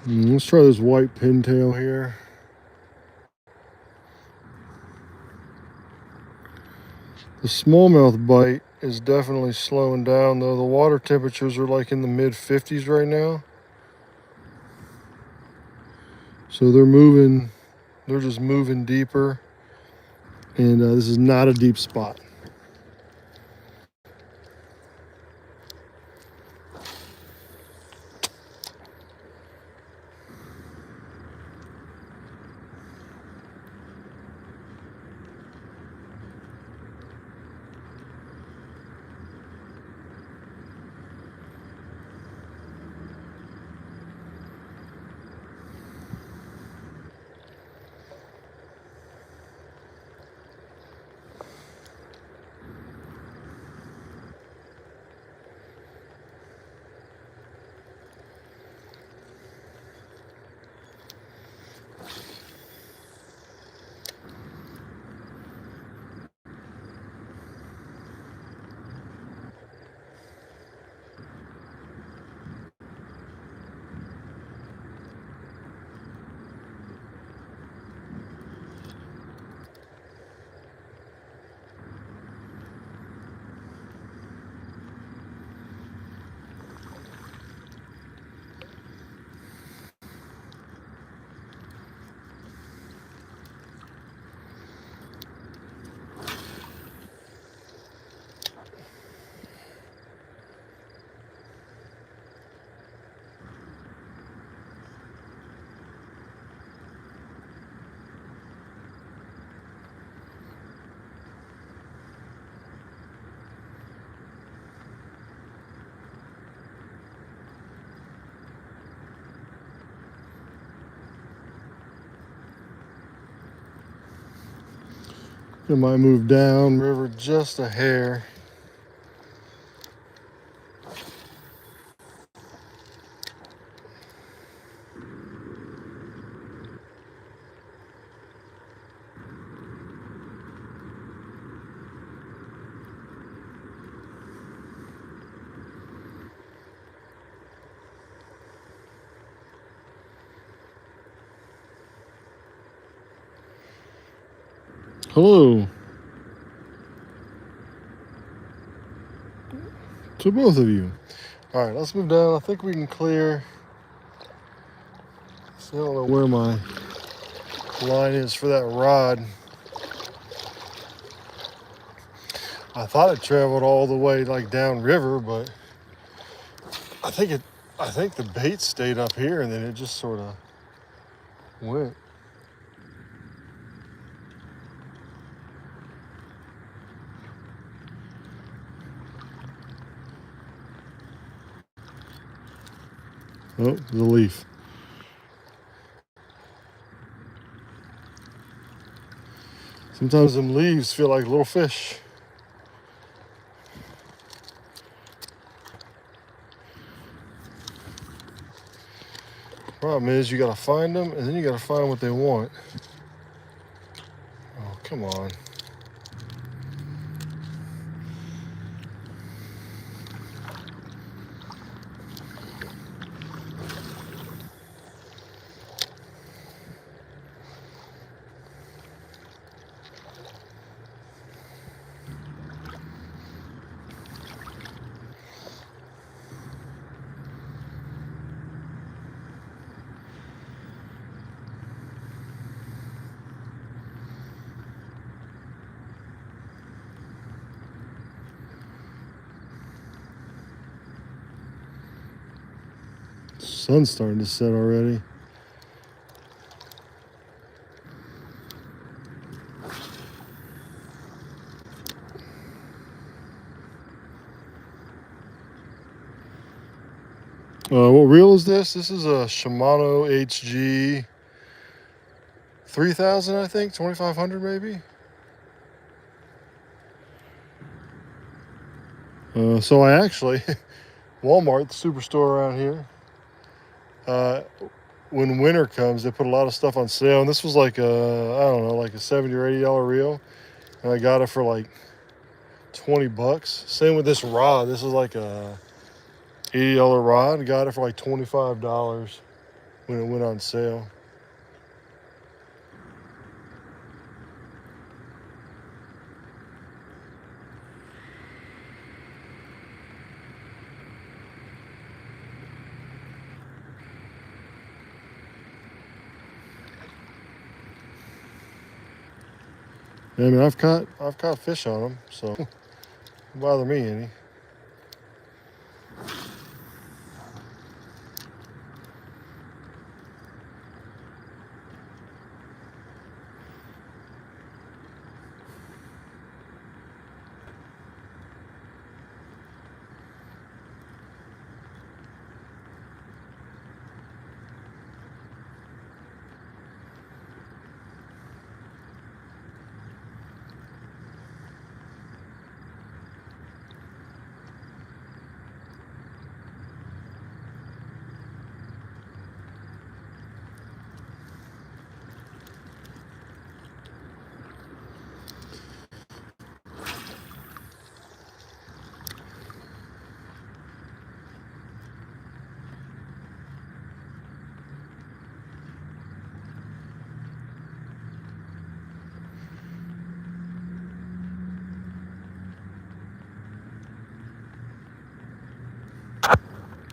Let's try this white pintail here. The smallmouth bite is definitely slowing down though. The water temperatures are like in the mid 50s right now. So they're just moving deeper. And this is not a deep spot. I might move down river just a hair. Hello to both of you. All right, let's move down. I think we can clear. So I don't know where my line is for that rod. I thought it traveled all the way like down river, but I think the bait stayed up here and then it just sort of went. Oh, the leaf. Sometimes them leaves feel like little fish. Problem is you gotta find them and then you gotta find what they want. Oh, come on. Sun's starting to set already. What reel is this? This is a Shimano HG 3000, I think, 2500 maybe. So I actually, Walmart, the superstore around here, when winter comes, they put a lot of stuff on sale. And this was like I don't know, like a $70 or $80 reel. And I got it for like 20 bucks. Same with this rod. This is like a $80 rod. I got it for like $25 when it went on sale. I mean, I've caught fish on them, so it don't bother me any.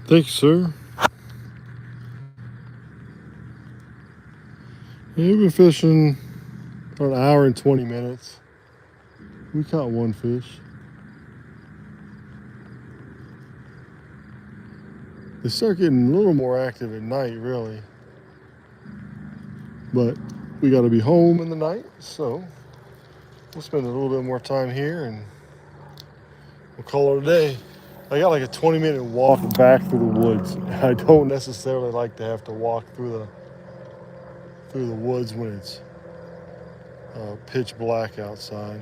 Thank you, sir. Yeah, we've been fishing for an hour and 20 minutes. We caught one fish. They start getting a little more active at night, really. But we got to be home in the night, so we'll spend a little bit more time here and we'll call it a day. I got like a 20-minute walk back through the woods. I don't necessarily like to have to walk through the woods when it's pitch black outside.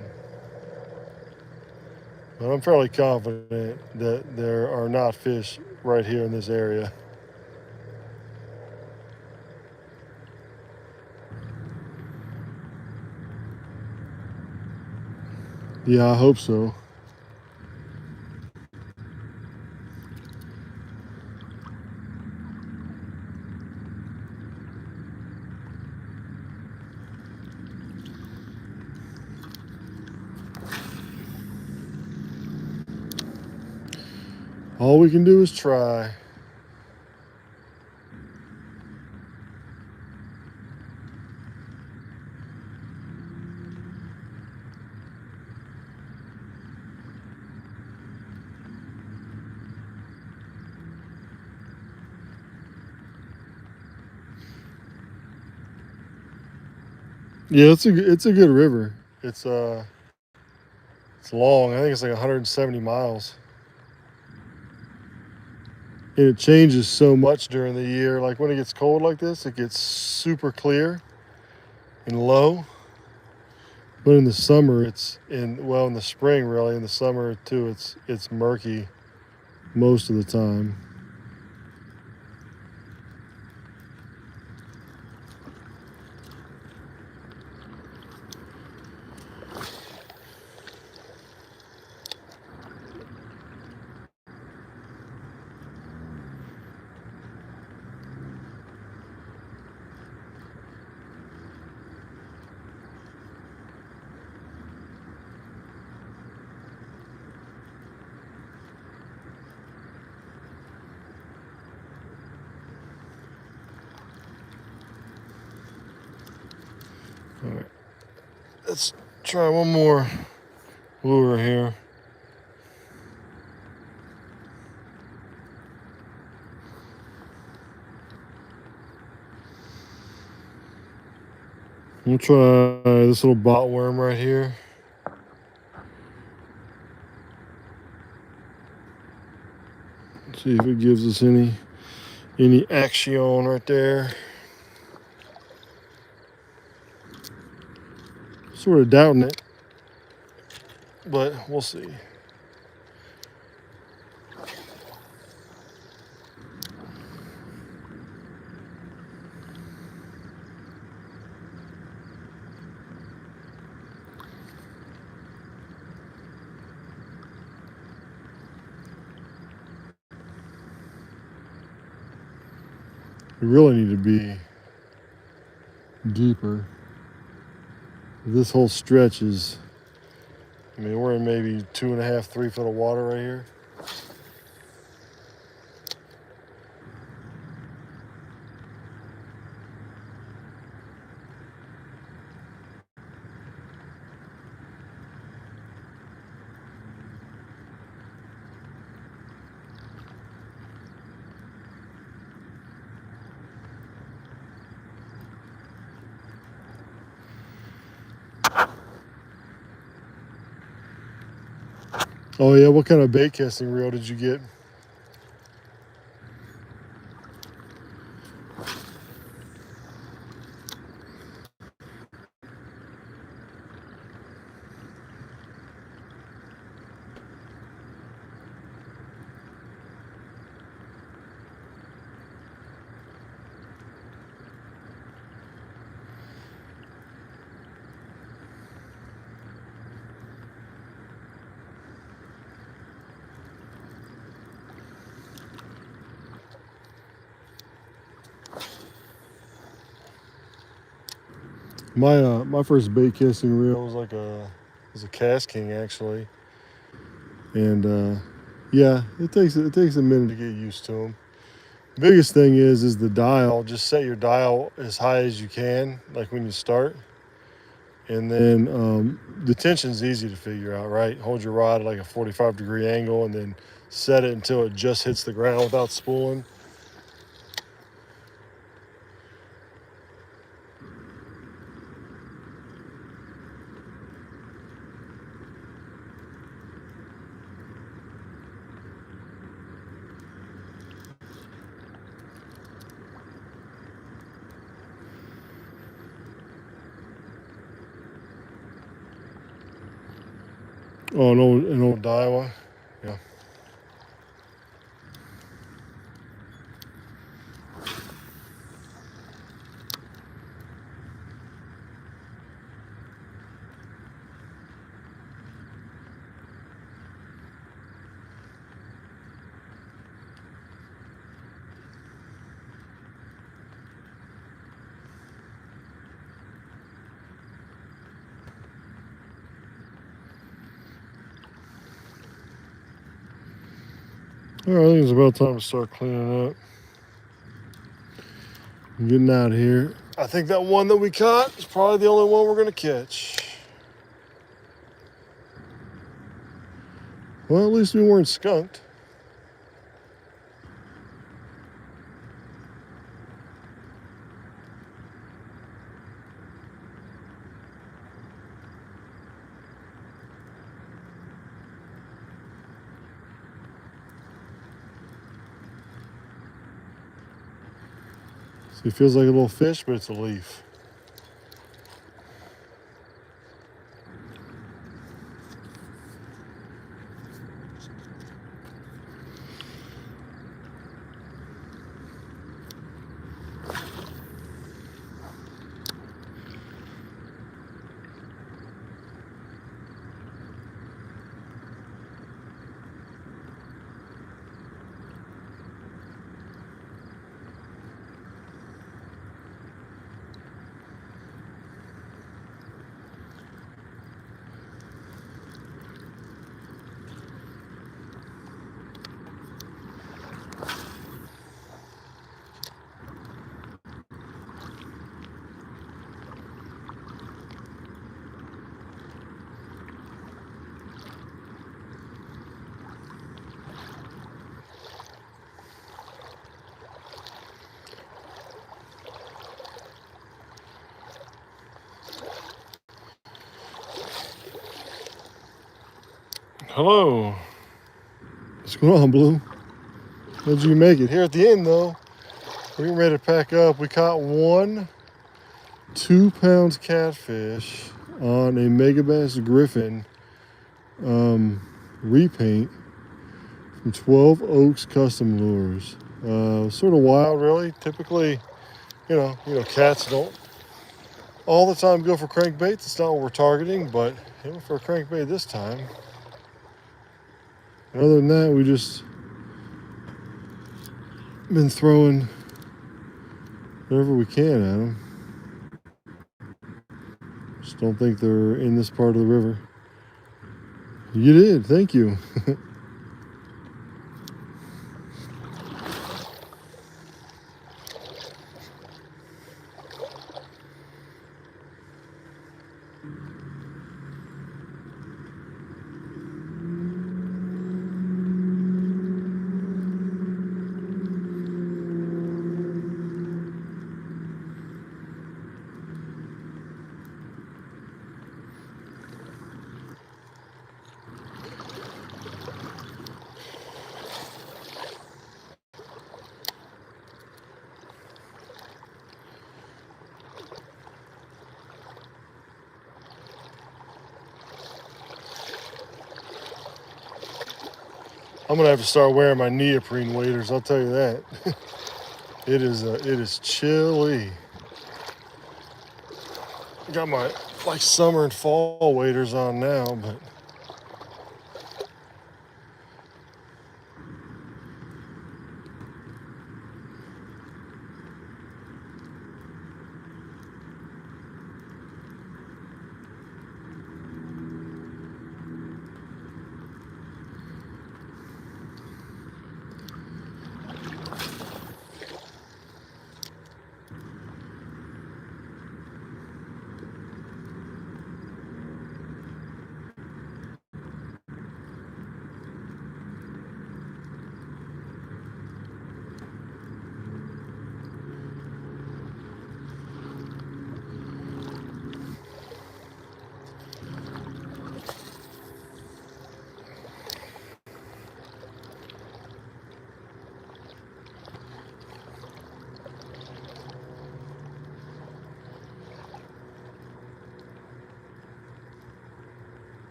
But I'm fairly confident that there are not fish right here in this area. Yeah, I hope so. All we can do is try. Yeah, it's a good river. It's long. I think it's like 170 miles. And it changes so much during the year. Like when it gets cold like this, it gets super clear and low. But in the summer, in the spring really, in the summer too, it's murky most of the time. All right, let's try one more lure here. We'll try this little bot worm right here. See if it gives us any action right there. Sort of doubting it, but we'll see. We really need to be deeper. This whole stretch is, I mean, we're in maybe 2.5, 3 foot of water right here. Oh yeah, what kind of bait casting reel did you get? My first bait casting reel was a KastKing actually, and yeah, it takes a minute to get used to them. The biggest thing is the dial. Just set your dial as high as you can, like when you start, and then the tension's easy to figure out, right? Hold your rod at like a 45-degree angle, and then set it until it just hits the ground without spooling. Oh, an old Iowa. Yeah. All right, I think it's about time to start cleaning up. I'm getting out of here. I think that one that we caught is probably the only one we're gonna catch. Well, at least we weren't skunked. So it feels like a little fish, but it's a leaf. Hello. What's going on, Blue? How'd you make it? Here at the end, though, we're getting ready to pack up. We caught one 2-pound catfish on a Megabass Griffin repaint from 12 Oaks Custom Lures. Sort of wild, really. Typically, you know, cats don't all the time go for crankbaits. It's not what we're targeting, but he went for a crankbait this time. And other than that, we just been throwing whatever we can at them. Just don't think they're in this part of the river. You did, thank you. I'm gonna have to start wearing my neoprene waders. I'll tell you that. It is chilly. Got my like summer and fall waders on now, but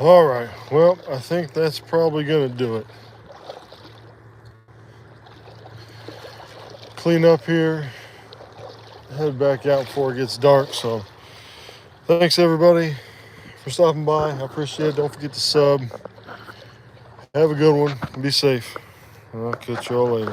All right, well, I think that's probably gonna do it. Clean up here, head back out before it gets dark. So thanks everybody for stopping by. I appreciate it. Don't forget to sub. Have a good one. Be safe. I'll catch y'all later.